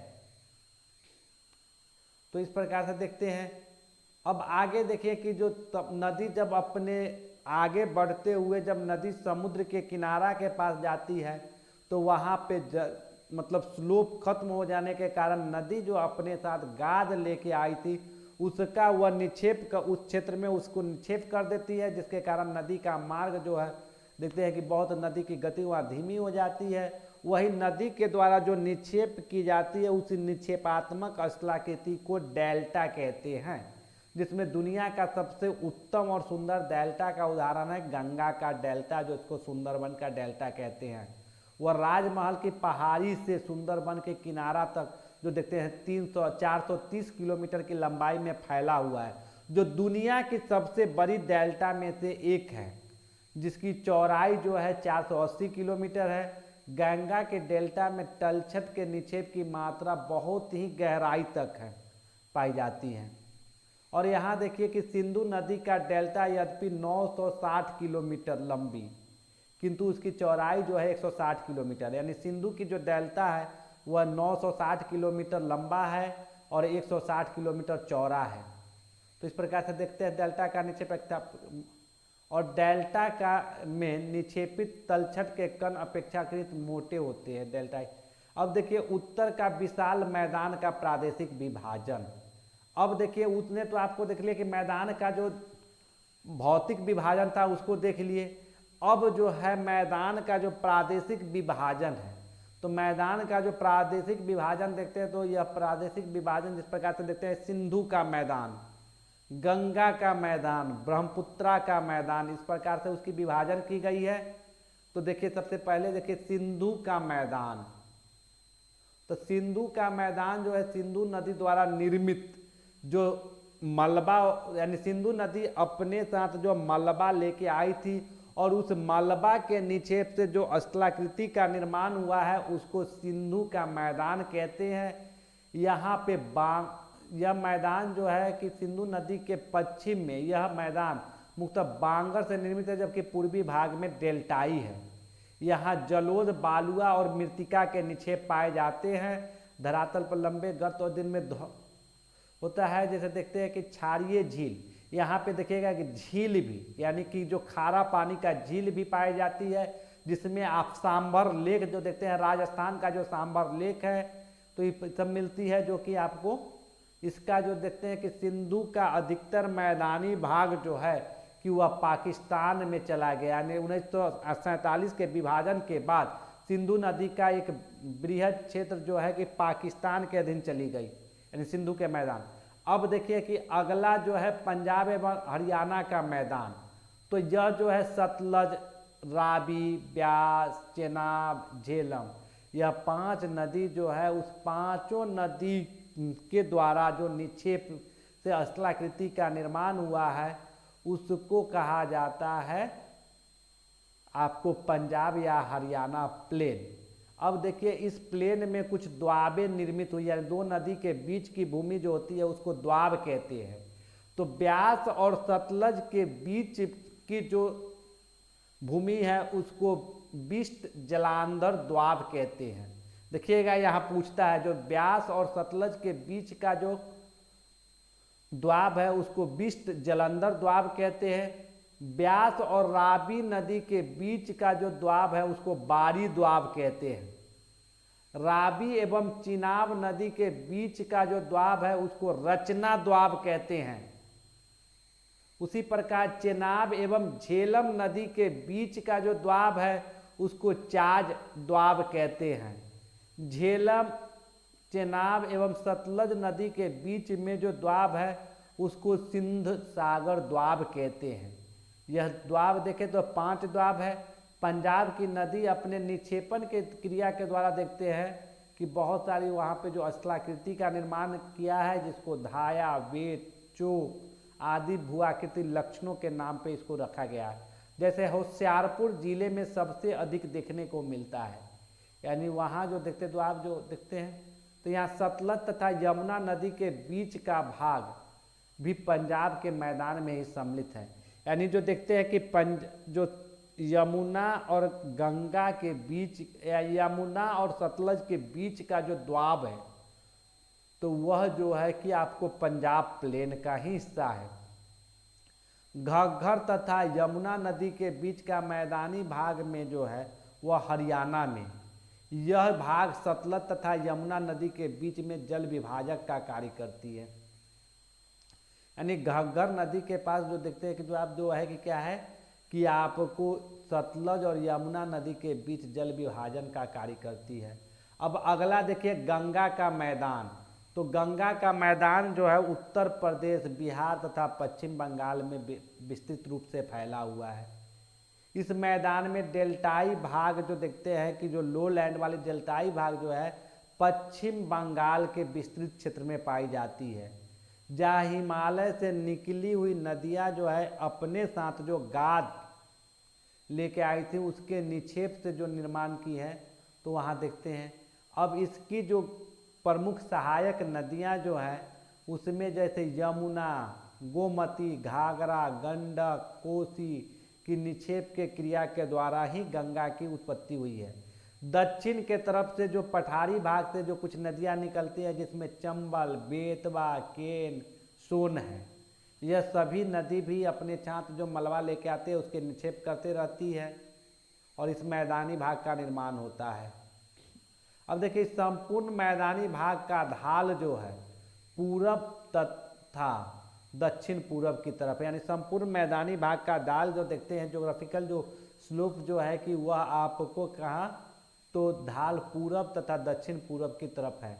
तो इस प्रकार से देखते हैं। अब आगे देखिए कि जो नदी जब अपने आगे बढ़ते हुए जब नदी समुद्र के किनारा के पास जाती है तो वहाँ पे मतलब स्लोप खत्म हो जाने के कारण नदी जो अपने साथ गाद लेके आई थी उसका वह निक्षेप का उस क्षेत्र में उसको निक्षेप कर देती है, जिसके कारण नदी का मार्ग जो है देखते हैं कि बहुत नदी की गति वहाँ धीमी हो जाती है। वही नदी के द्वारा जो निक्षेप की जाती है उस निक्षेपात्मक स्थलाकृति को डेल्टा कहते हैं, जिसमें दुनिया का सबसे उत्तम और सुंदर डेल्टा का उदाहरण है गंगा का डेल्टा, जो इसको सुंदरबन का डेल्टा कहते हैं। वह राजमहल की पहाड़ी से सुंदरबन के किनारा तक जो देखते हैं 430 किलोमीटर की लंबाई में फैला हुआ है, जो दुनिया की सबसे बड़ी डेल्टा में से एक है, जिसकी चौड़ाई जो है 480 किलोमीटर है। गंगा के डेल्टा में तलछट के निक्षेप की मात्रा बहुत ही गहराई तक है पाई जाती है। और यहाँ देखिए कि सिंधु नदी का डेल्टा यद्यपि 960 किलोमीटर लंबी, किंतु उसकी चौड़ाई जो है 160 किलोमीटर, यानी सिंधु की जो डेल्टा है वह 960 किलोमीटर लंबा है और 160 किलोमीटर चौड़ा है। तो इस प्रकार से देखते हैं डेल्टा का निक्षेप और डेल्टा का में निक्षेपित तलछट के कण अपेक्षाकृत मोटे होते हैं डेल्टा। अब देखिए उत्तर का विशाल मैदान का प्रादेशिक विभाजन। अब देखिए उसने तो आपको देख लिया कि मैदान का जो भौतिक विभाजन था उसको देख लिए। अब जो है मैदान का जो प्रादेशिक विभाजन है, तो मैदान का जो प्रादेशिक विभाजन देखते हैं तो यह प्रादेशिक विभाजन जिस प्रकार से देखते हैं सिंधु का मैदान, गंगा का मैदान, ब्रह्मपुत्रा का मैदान, इस प्रकार से उसकी विभाजन की गई है। तो देखिए सबसे पहले देखिए सिंधु का मैदान। तो सिंधु का मैदान जो है सिंधु नदी द्वारा निर्मित जो मलबा, यानी सिंधु नदी अपने साथ जो मलबा लेके आई थी और उस मलबा के निक्षेप से जो स्थलाकृति का निर्माण हुआ है उसको सिंधु का मैदान कहते हैं। यहाँ पे यह मैदान जो है कि सिंधु नदी के पश्चिम में यह मैदान मुख्यतः बांगर से निर्मित है, जबकि पूर्वी भाग में डेल्टाई है। यहाँ जलोढ़, बालुआ और मृत्तिका के निक्षेप पाए जाते हैं। धरातल पर लंबे गर्त और दिन में होता है। जैसे देखते हैं कि क्षारीय झील, यहाँ पे देखिएगा कि झील भी, यानी कि जो खारा पानी का झील भी पाई जाती है, जिसमें आप सांभर लेक जो देखते हैं, राजस्थान का जो सांभर लेक है, तो ये सब मिलती है। जो कि आपको इसका जो देखते हैं कि सिंधु का अधिकतर मैदानी भाग जो है कि वह पाकिस्तान में चला गया, यानी 1947 के विभाजन के बाद सिंधु नदी का एक बृहद क्षेत्र जो है कि पाकिस्तान के अधीन चली गई, यानी सिंधु के मैदान। अब देखिए कि अगला जो है पंजाब एवं हरियाणा का मैदान। तो यह जो है सतलज, रावी, ब्यास, चेनाब, झेलम, यह 5 नदी जो है उस पांचों नदी के द्वारा जो निक्षेप से स्थलाकृति का निर्माण हुआ है उसको कहा जाता है आपको पंजाब या हरियाणा प्लेन। अब देखिए इस प्लेन में कुछ द्वाबें निर्मित हुई है, 2 नदी के बीच की भूमि जो होती है उसको द्वाब कहते हैं। तो ब्यास और सतलज के बीच की जो भूमि है उसको बिष्ट जलांधर द्वाब कहते हैं। देखिएगा यहाँ पूछता है जो ब्यास और सतलज के बीच का जो द्वाब है उसको बिष्ट जलंधर द्वाब कहते हैं। ब्यास और रावी नदी के बीच का जो द्वाब है उसको बारी द्वाब कहते हैं। रावी एवं चिनाब नदी के बीच का जो द्वाब है उसको रचना द्वाब कहते हैं। उसी प्रकार चेनाब एवं झेलम नदी के बीच का जो द्वाब है उसको चाज द्वाब कहते हैं। झेलम, चेनाब एवं सतलज नदी के बीच में जो द्वाब है उसको सिंध सागर द्वाब कहते हैं। यह द्वाब देखें तो 5 द्वाब है। पंजाब की नदी अपने निक्षेपण के क्रिया के द्वारा देखते हैं कि बहुत सारी वहाँ पे जो स्थलाकृति का निर्माण किया है, जिसको धाया, वेट, चोक आदि भूआकृति लक्षणों के नाम पे इसको रखा गया है। जैसे होशियारपुर जिले में सबसे अधिक देखने को मिलता है, यानी वहाँ जो देखते द्वाब जो देखते हैं। तो यहाँ सतलज तथा यमुना नदी के बीच का भाग भी पंजाब के मैदान में ही सम्मिलित है। यानी जो देखते हैं कि जो यमुना और गंगा के बीच या यमुना और सतलज के बीच का जो द्वाब है तो वह जो है कि आपको पंजाब प्लेन का ही हिस्सा है। घग्गर तथा यमुना नदी के बीच का मैदानी भाग में जो है वह हरियाणा में। यह भाग सतलज तथा यमुना नदी के बीच में जल विभाजक का कार्य करती है। यानी घग्गर नदी के पास जो देखते हैं कि जो आप जो है कि क्या है कि आपको सतलज और यमुना नदी के बीच जल विभाजन का कार्य करती है। अब अगला देखिए गंगा का मैदान। तो गंगा का मैदान जो है उत्तर प्रदेश, बिहार तथा पश्चिम बंगाल में विस्तृत रूप से फैला हुआ है। इस मैदान में डेल्टाई भाग जो देखते हैं कि जो लो लैंड वाली डेल्टाई भाग जो है पश्चिम बंगाल के विस्तृत क्षेत्र में पाई जाती है, जहाँ हिमालय से निकली हुई नदियाँ जो है अपने साथ जो गाद लेके आई थी उसके निक्षेप से जो निर्माण की है तो वहाँ देखते हैं। अब इसकी जो प्रमुख सहायक नदियाँ जो हैं उसमें जैसे यमुना, गोमती, घाघरा, गंडक, कोसी की निक्षेप के क्रिया के द्वारा ही गंगा की उत्पत्ति हुई है। दक्षिण के तरफ से जो पठारी भाग से जो कुछ नदियाँ निकलती हैं जिसमें चंबल, बेतवा, केन, सोन है, यह सभी नदी भी अपने साथ जो मलबा लेके आते हैं उसके निक्षेप करते रहती है और इस मैदानी भाग का निर्माण होता है। अब देखिए संपूर्ण मैदानी भाग का ढाल जो है पूरब तथा दक्षिण पूरब की तरफ, यानी संपूर्ण मैदानी भाग का ढाल जो देखते हैं ज्योग्राफिकल जो स्लोप जो है कि वह आपको कहाँ तो ढाल पूरब तथा दक्षिण पूरब की तरफ है।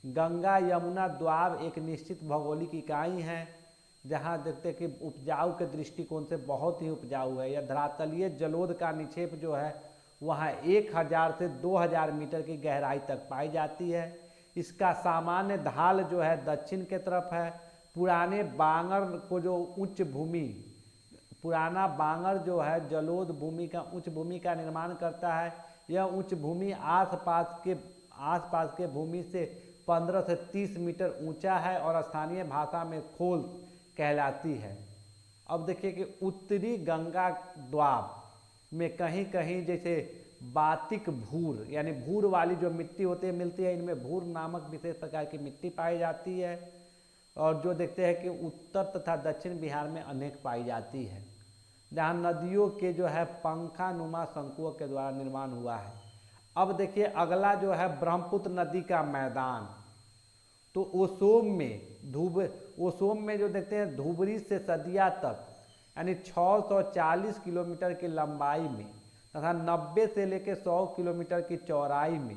गंगा यमुना द्वाब एक निश्चित भौगोलिक इकाई है जहाँ देखते हैं कि उपजाऊ के दृष्टिकोण से बहुत ही उपजाऊ है। यह धरातलीय जलोद का निक्षेप जो है वहाँ 1000 से 2000 मीटर की गहराई तक पाई जाती है। इसका सामान्य ढाल जो है दक्षिण के तरफ है। पुराने बांगर को जो उच्च भूमि, पुराना बांगर जो है जलोद भूमि का उच्च भूमि का निर्माण करता है। यह उच्च भूमि आसपास के भूमि से 15 से 30 मीटर ऊंचा है और स्थानीय भाषा में खोल कहलाती है। अब देखिए कि उत्तरी गंगा द्वाब में कहीं कहीं जैसे बातिक भूर यानी भूर वाली जो मिट्टी होती है मिलती है, इनमें भूर नामक विशेष प्रकार की मिट्टी पाई जाती है और जो देखते हैं कि उत्तर तथा दक्षिण बिहार में अनेक पाई जाती है, जहाँ नदियों के जो है पंखा नुमा शंकुओं के द्वारा निर्माण हुआ है। अब देखिए अगला जो है ब्रह्मपुत्र नदी का मैदान। तो ओसोम में जो देखते हैं धुबरी से सदिया तक यानी 640 किलोमीटर की लंबाई में तथा 90 से लेकर 100 किलोमीटर की चौड़ाई में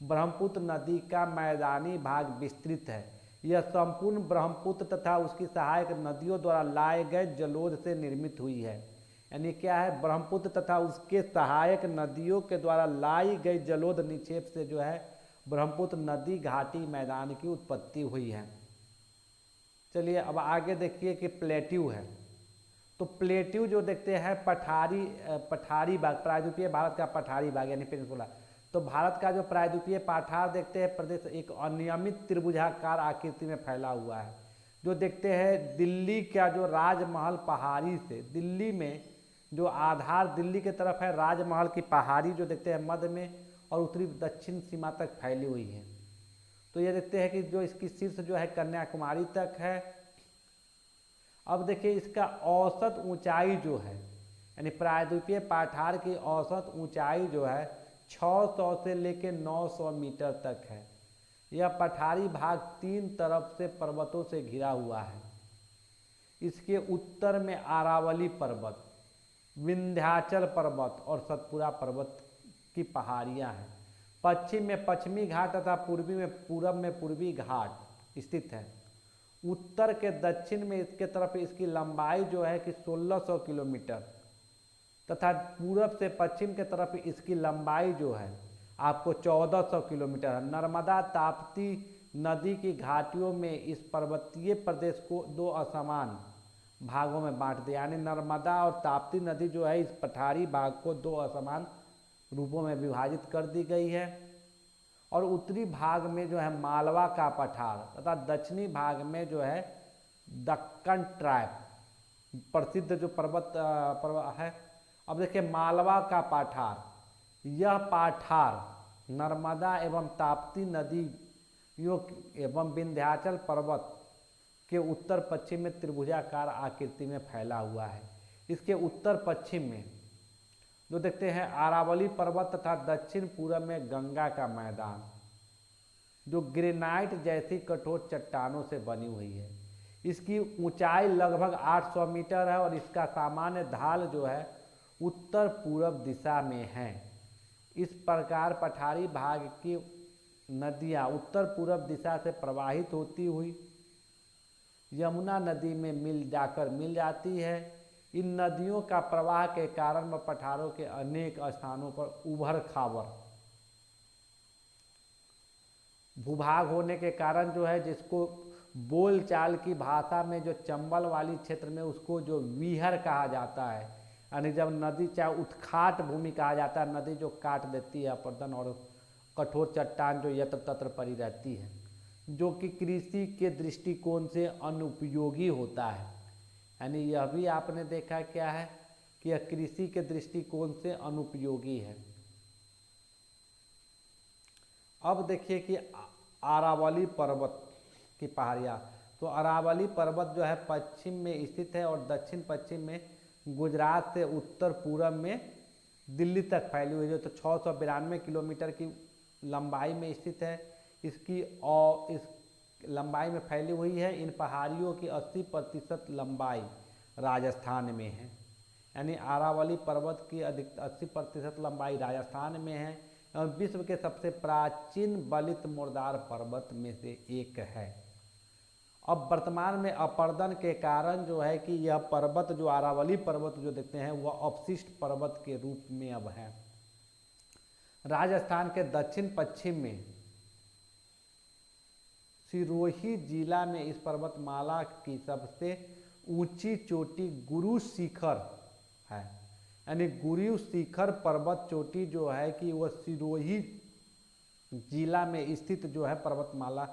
ब्रह्मपुत्र नदी का मैदानी भाग विस्तृत है। यह संपूर्ण ब्रह्मपुत्र तथा उसकी सहायक नदियों द्वारा लाए गए जलोद से निर्मित हुई है। यानी क्या है, ब्रह्मपुत्र तथा उसके सहायक नदियों के द्वारा लाई गई जलोद निक्षेप से जो है ब्रह्मपुत्र नदी घाटी मैदान की उत्पत्ति हुई है। चलिए अब आगे देखिए कि प्लेट्यू है। तो प्लेट्यू जो देखते हैं पठारी भाग, प्रायद्वीपीय भारत का पठारी भाग यानी पेनिनसुला। तो भारत का जो प्रायद्वीपीय पठार देखते हैं प्रदेश एक अनियमित त्रिभुजाकार आकृति में फैला हुआ है। जो देखते हैं दिल्ली का जो राजमहल पहाड़ी से, दिल्ली में जो आधार दिल्ली की तरफ है, राजमहल की पहाड़ी जो देखते हैं मध्य में और उत्तरी दक्षिण सीमा तक फैली हुई है। तो ये देखते हैं कि जो इसकी शीर्ष जो है कन्याकुमारी तक है। अब देखिए इसका औसत ऊंचाई जो है यानी प्रायद्वीपीय पठार की औसत ऊंचाई जो है 600 से लेकर 900 मीटर तक है। यह पठारी भाग 3 तरफ से पर्वतों से घिरा हुआ है। इसके उत्तर में अरावली पर्वत, विंध्याचल पर्वत और सतपुड़ा पर्वत की पहाड़ियाँ हैं। पश्चिम में पश्चिमी घाट तथा पूर्व में पूर्वी घाट स्थित है। उत्तर के दक्षिण में इसके तरफ इसकी लंबाई जो है कि 1600 किलोमीटर तथा पूरब से पश्चिम के तरफ इसकी लंबाई जो है आपको 1400 किलोमीटर है। नर्मदा ताप्ती नदी की घाटियों में इस पर्वतीय प्रदेश को 2 असमान भागों में बांट दिया, यानी नर्मदा और ताप्ती नदी जो है इस पठारी भाग को 2 असमान रूपों में विभाजित कर दी गई है। और उत्तरी भाग में जो है मालवा का पठार तथा दक्षिणी भाग में जो है दक्कन ट्राइब प्रसिद्ध जो पर्वत है अब देखिए मालवा का पठार, यह पठार नर्मदा एवं ताप्ती नदियों एवं विंध्याचल पर्वत के उत्तर पश्चिम में त्रिभुजाकार आकृति में फैला हुआ है। इसके उत्तर पश्चिम में जो देखते हैं अरावली पर्वत तथा दक्षिण पूर्व में गंगा का मैदान, जो ग्रेनाइट जैसी कठोर चट्टानों से बनी हुई है। इसकी ऊंचाई लगभग 800 मीटर है और इसका सामान्य ढाल जो है उत्तर पूर्व दिशा में है। इस प्रकार पठारी भाग की नदियां उत्तर पूर्व दिशा से प्रवाहित होती हुई यमुना नदी में मिल जाती है। इन नदियों का प्रवाह के कारण व पठारों के अनेक स्थानों पर उभर खावर भूभाग होने के कारण जो है, जिसको बोलचाल की भाषा में जो चंबल वाली क्षेत्र में उसको जो विहर कहा जाता है, यानी जब नदी चाहे उत्खाट भूमि कहा जाता है, नदी जो काट देती है अपर्दन और कठोर चट्टान जो यत्र तत्र पड़ी रहती है, जो कि कृषि के दृष्टिकोण से अनुपयोगी होता है। यानी यह भी आपने देखा क्या है कि यह कृषि के दृष्टिकोण से अनुपयोगी है। अब देखिए कि अरावली पर्वत की पहाड़ियाँ, तो अरावली पर्वत जो है पश्चिम में स्थित है और दक्षिण पश्चिम में गुजरात से उत्तर पूर्व में दिल्ली तक फैली हुई है। तो 692 किलोमीटर की लंबाई में स्थित है। इसकी और इस लंबाई में फैली हुई है। इन पहाड़ियों की 80% लंबाई राजस्थान में है, यानी अरावली पर्वत की अधिक 80% लंबाई राजस्थान में है और विश्व के सबसे प्राचीन बलित मुर्दार पर्वत में से एक है। अब वर्तमान में अपर्दन के कारण जो है कि यह पर्वत जो अरावली पर्वत जो देखते हैं वह अवशिष्ट पर्वत के रूप में अब है। राजस्थान के दक्षिण पश्चिम में सिरोही जिला में इस पर्वतमाला की सबसे ऊंची चोटी गुरु शिखर है, यानी गुरु शिखर पर्वत चोटी जो है कि वह सिरोही जिला में स्थित जो है पर्वतमाला,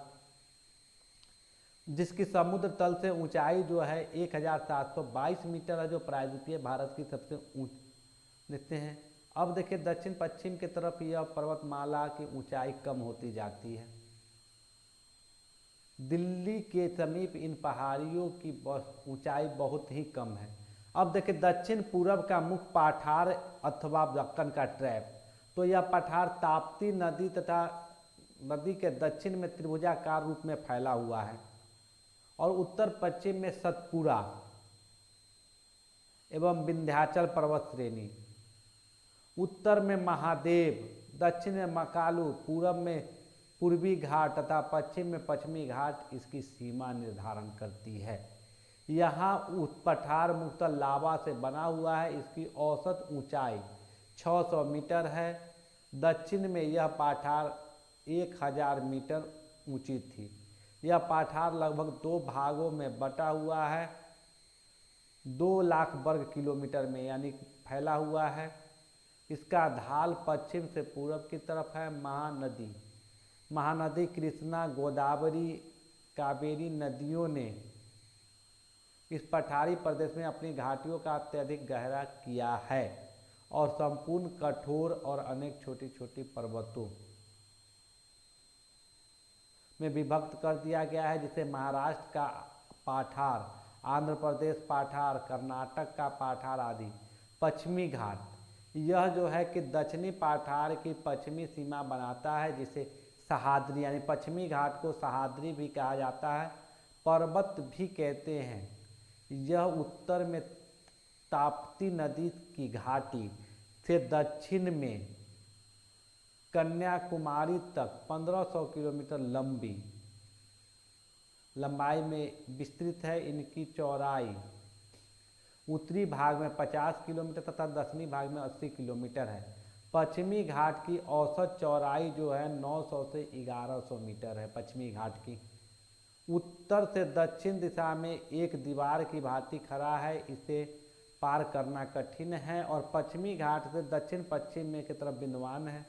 जिसकी समुद्र तल से ऊंचाई जो है 1722 मीटर है, जो प्रायद्वीपीय भारत की सबसे ऊंची देखते हैं। अब देखिए दक्षिण पश्चिम की तरफ यह पर्वतमाला की ऊंचाई कम होती जाती है। दिल्ली के समीप इन पहाड़ियों की ऊंचाई बहुत ही कम है। अब देखिए दक्षिण पूर्व का मुख्य पठार अथवा दक्कन का ट्रैप, तो यह पठार ताप्ती नदी तथा नदी के दक्षिण में त्रिभुजाकार रूप में फैला हुआ है और उत्तर पश्चिम में सतपुरा एवं विंध्याचल पर्वत श्रेणी, उत्तर में महादेव, दक्षिण में मकालू, पूर्व में पूर्वी घाट तथा पश्चिम में पश्चिमी घाट इसकी सीमा निर्धारण करती है। यहाँ पठार मुख्यतः लावा से बना हुआ है। इसकी औसत ऊंचाई 600 मीटर है। दक्षिण में यह पठार 1000 मीटर ऊंची थी। यह पठार लगभग 2 भागों में बटा हुआ है, 2 लाख वर्ग किलोमीटर में यानी फैला हुआ है। इसका ढाल पश्चिम से पूर्व की तरफ है। महानदी कृष्णा, गोदावरी, कावेरी नदियों ने इस पठारी प्रदेश में अपनी घाटियों का अत्यधिक गहरा किया है और संपूर्ण कठोर और अनेक छोटी छोटी पर्वतों में विभक्त कर दिया गया है, जिसे महाराष्ट्र का पठार, आंध्र प्रदेश पठार, कर्नाटक का पठार आदि। पश्चिमी घाट, यह जो है कि दक्षिणी पठार की पश्चिमी सीमा बनाता है, जिसे सहाद्री यानी पश्चिमी घाट को सहाद्री भी कहा जाता है, पर्वत भी कहते हैं। यह उत्तर में ताप्ती नदी की घाटी से दक्षिण में कन्याकुमारी तक 1500 किलोमीटर लंबाई में विस्तृत है। इनकी चौड़ाई उत्तरी भाग में 50 किलोमीटर तथा दक्षिणी भाग में 80 किलोमीटर है। पश्चिमी घाट की औसत चौड़ाई जो है 900 से 1100 मीटर है। पश्चिमी घाट की उत्तर से दक्षिण दिशा में एक दीवार की भांति खड़ा है, इसे पार करना कठिन है और पश्चिमी घाट से दक्षिण पश्चिम में की तरफ बिंदवान है।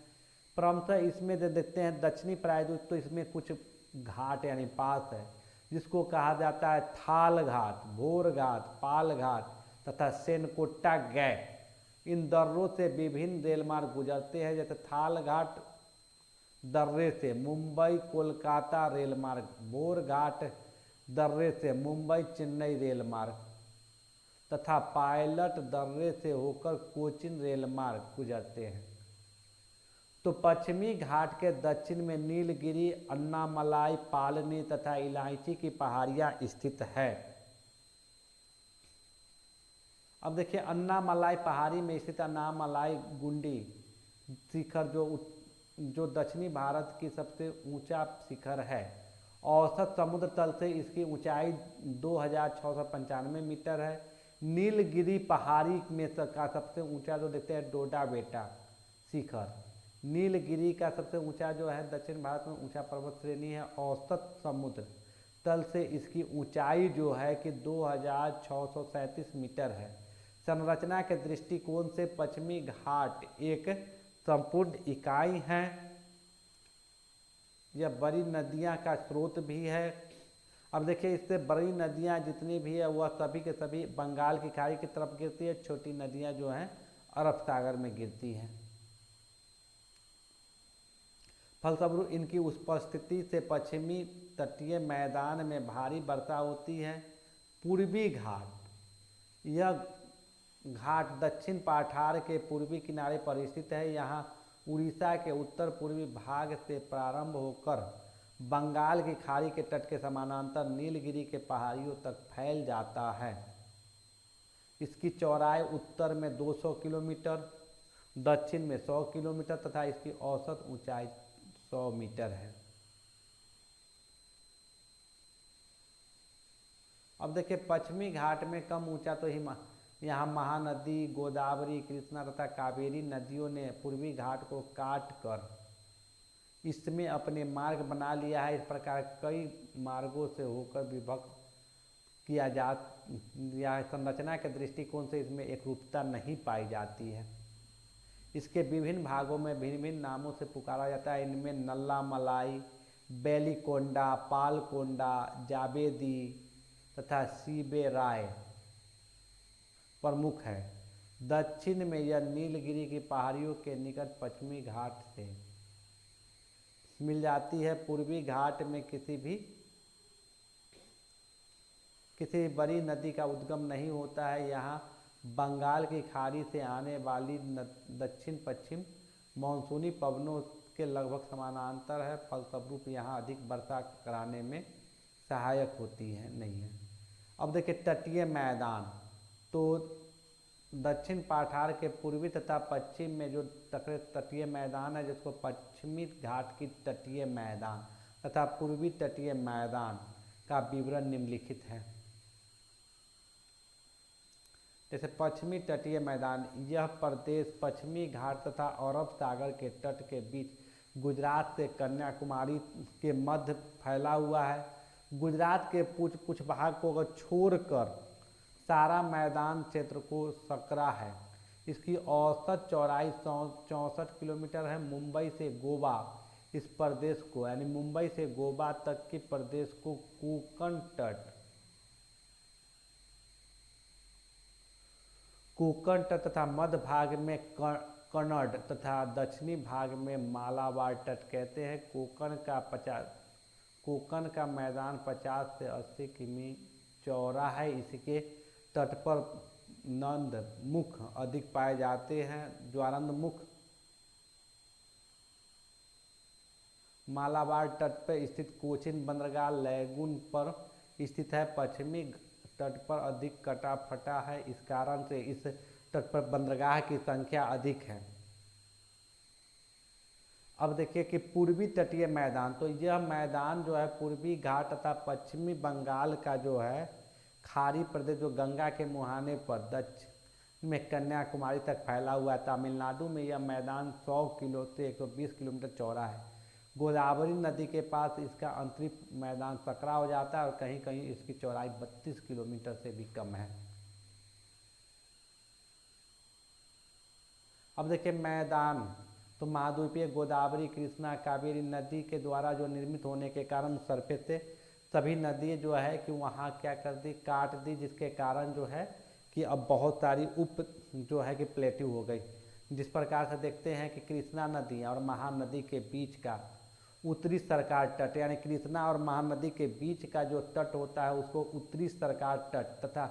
क्रमशः इसमें जो देखते हैं दक्षिणी प्रायद्वीप, तो इसमें कुछ घाट यानी पास है, जिसको कहा जाता है थाल घाट, भोर घाट, पाल घाट तथा सेनकोट्टा गैप। इन दर्रों से विभिन्न रेल मार्ग गुजरते हैं, जैसे थालघाट दर्रे से मुंबई कोलकाता रेल मार्ग, बोरघाट दर्रे से मुंबई चेन्नई रेल मार्ग तथा पायलट दर्रे से होकर कोचीन रेल मार्ग गुजरते हैं। तो पश्चिमी घाट के दक्षिण में नीलगिरी, अन्नामलाई, पालनी तथा इलायची की पहाड़ियां स्थित है। अब देखिए अन्नामलाई पहाड़ी में स्थित अन्नामलाई गुंडी शिखर जो दक्षिणी भारत की सबसे ऊंचा शिखर है। औसत समुद्र तल से इसकी ऊंचाई 2695 मीटर है। नीलगिरी पहाड़ी में का सबसे ऊंचा जो देखते हैं डोडा बेटा शिखर, नीलगिरी का सबसे ऊंचा जो है दक्षिण भारत में ऊंचा पर्वत श्रेणी है। औसत समुद्र तल से इसकी ऊंचाई जो है कि 2637 मीटर है। संरचना के दृष्टिकोण से पश्चिमी घाट एक संपूर्ण इकाई है। यह बड़ी नदियां का स्रोत भी है। अब देखिए इससे बड़ी नदियां जितनी भी है वह सभी के सभी बंगाल की खाड़ी की तरफ गिरती है, छोटी नदियां जो हैं अरब सागर में गिरती हैं। फलस्वरूप इनकी उपस्थिति से पश्चिमी तटीय मैदान में भारी वर्षा होती है। पूर्वी घाट, यह घाट दक्षिण पठार के पूर्वी किनारे पर स्थित है। यहाँ उड़ीसा के उत्तर पूर्वी भाग से प्रारंभ होकर बंगाल की खाड़ी के तट के समानांतर नीलगिरी के पहाड़ियों तक फैल जाता है। इसकी चौड़ाई उत्तर में 200 किलोमीटर, दक्षिण में 100 किलोमीटर तथा इसकी औसत ऊंचाई 100 मीटर है। अब देखिए पश्चिमी घाट में कम ऊंचा तो यहाँ महानदी, गोदावरी, कृष्णा तथा कावेरी नदियों ने पूर्वी घाट को काट कर इसमें अपने मार्ग बना लिया है। इस प्रकार कई मार्गों से होकर विभक्त किया जा या संरचना के दृष्टिकोण से इसमें एकरूपता नहीं पाई जाती है। इसके विभिन्न भागों में भिन्न भिन्न नामों से पुकारा जाता है। इनमें नल्ला मलाई, बेलीकोंडा, पालकोंडा, जावेदी तथा सीबे राय प्रमुख है। दक्षिण में यह नीलगिरी की पहाड़ियों के निकट पश्चिमी घाट से मिल जाती है। पूर्वी घाट में किसी बड़ी नदी का उद्गम नहीं होता है। यहाँ बंगाल की खाड़ी से आने वाली दक्षिण पश्चिम मानसूनी पवनों के लगभग समानांतर है। फलस्वरूप यहाँ अधिक वर्षा कराने में सहायक होती है नहीं है। अब देखिए तटीय मैदान, तो दक्षिण पठार के पूर्वी तथा पश्चिम में जो तटीय मैदान है जिसको पश्चिमी घाट की तटीय मैदान तथा पूर्वी तटीय मैदान का विवरण निम्नलिखित है। जैसे पश्चिमी तटीय मैदान, यह प्रदेश पश्चिमी घाट तथा अरब सागर के तट के बीच गुजरात से कन्याकुमारी के मध्य फैला हुआ है। गुजरात के कुछ भाग को अगर छोड़कर सारा मैदान क्षेत्र को सकरा है। इसकी औसत चौड़ाई 64 किलोमीटर है। मुंबई से गोवा इस प्रदेश को यानी मुंबई से गोवा तक के प्रदेश को कोंकण तट तथा मध्य भाग में कन्नड़ तथा दक्षिणी भाग में मालाबार तट कहते हैं। कोंकण का मैदान 50 से 80 किमी चौड़ा है। इसके तट पर नंद मुख अधिक पाए जाते हैं। ज्वारंद मुख मालाबार तट पर स्थित कोचीन बंदरगाह लैगून पर स्थित है। पश्चिमी तट पर अधिक कटा फटा है। इस कारण से इस तट पर बंदरगाह की संख्या अधिक है। अब देखिए कि पूर्वी तटीय मैदान, तो यह मैदान जो है पूर्वी घाट तथा पश्चिमी बंगाल का जो है खाड़ी प्रदेश जो गंगा के मुहाने पर दक्षिण में कन्याकुमारी तक फैला हुआ है। तमिलनाडु में यह मैदान 100 किलो से 120 किलोमीटर चौड़ा है। गोदावरी नदी के पास इसका अंतरिक्ष मैदान सकरा हो जाता है और कहीं कहीं इसकी चौड़ाई 32 किलोमीटर से भी कम है। अब देखिए मैदान, तो महाद्वीपीय गोदावरी, कृष्णा, कावेरी नदी के द्वारा जो निर्मित होने के कारण सरफेस से सभी नदी जो है कि वहाँ क्या कर दी, काट दी, जिसके कारण जो है कि अब बहुत सारी उप जो है कि प्लेट्यू हो गई। जिस प्रकार से देखते हैं कि कृष्णा नदी और महानदी के बीच का उत्तरी सरकार तट, यानी कृष्णा और महानदी के बीच का जो तट होता है उसको उत्तरी सरकार तट, तथा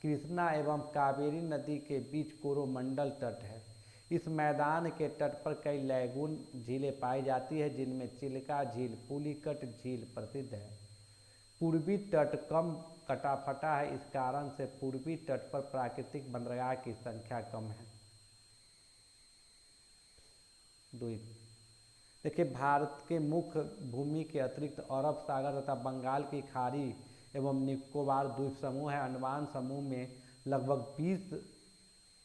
कृष्णा एवं कावेरी नदी के बीच कोरोमंडल तट है। इस मैदान के तट पर कई लैगून झीलें पाई जाती है, जिनमें चिल्का झील, पुलिकट झील प्रसिद्ध है। पूर्वी तट कम कटा फटा है, इस कारण से पूर्वी तट पर प्राकृतिक बंदरगाह की संख्या कम है। द्वीप देखिए, भारत के मुख्य भूमि के अतिरिक्त अरब सागर तथा बंगाल की खाड़ी एवं निकोबार द्वीप समूह है। अंडमान समूह में लगभग 20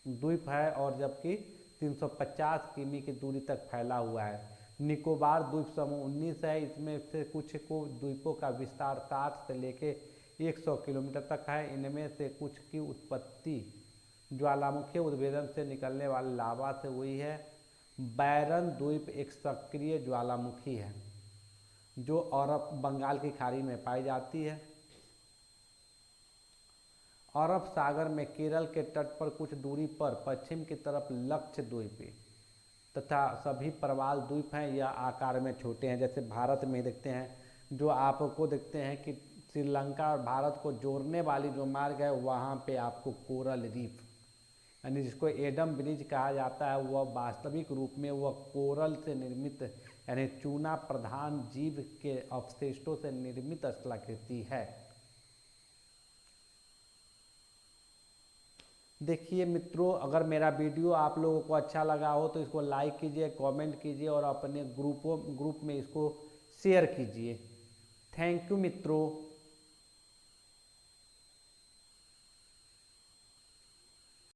द्वीप है और जबकि 350 किमी की दूरी तक फैला हुआ है। निकोबार द्वीप समूह 19 है, इसमें से कुछ को द्वीपों का विस्तार 60 से लेके 100 किलोमीटर तक है। इनमें से कुछ की उत्पत्ति ज्वालामुखी उद्भेदन से निकलने वाले लावा से हुई है। बैरन द्वीप एक सक्रिय ज्वालामुखी है जो अरब बंगाल की खाड़ी में पाई जाती है। अरब सागर में केरल के तट पर कुछ दूरी पर पश्चिम की तरफ लक्षद्वीप तथा सभी प्रवाल द्वीप हैं। यह आकार में छोटे हैं। जैसे भारत में देखते हैं, जो आपको देखते हैं कि श्रीलंका और भारत को जोड़ने वाली जो मार्ग है वहाँ पे आपको कोरल रीफ, यानी जिसको एडम ब्रिज कहा जाता है, वह वास्तविक रूप में वह कोरल से निर्मित यानी चूना प्रधान जीव के अवशेषों से निर्मित स्थलाकृति है। देखिए मित्रों, अगर मेरा वीडियो आप लोगों को अच्छा लगा हो तो इसको लाइक कीजिए, कमेंट कीजिए और अपने ग्रुप में इसको शेयर कीजिए। थैंक यू मित्रों।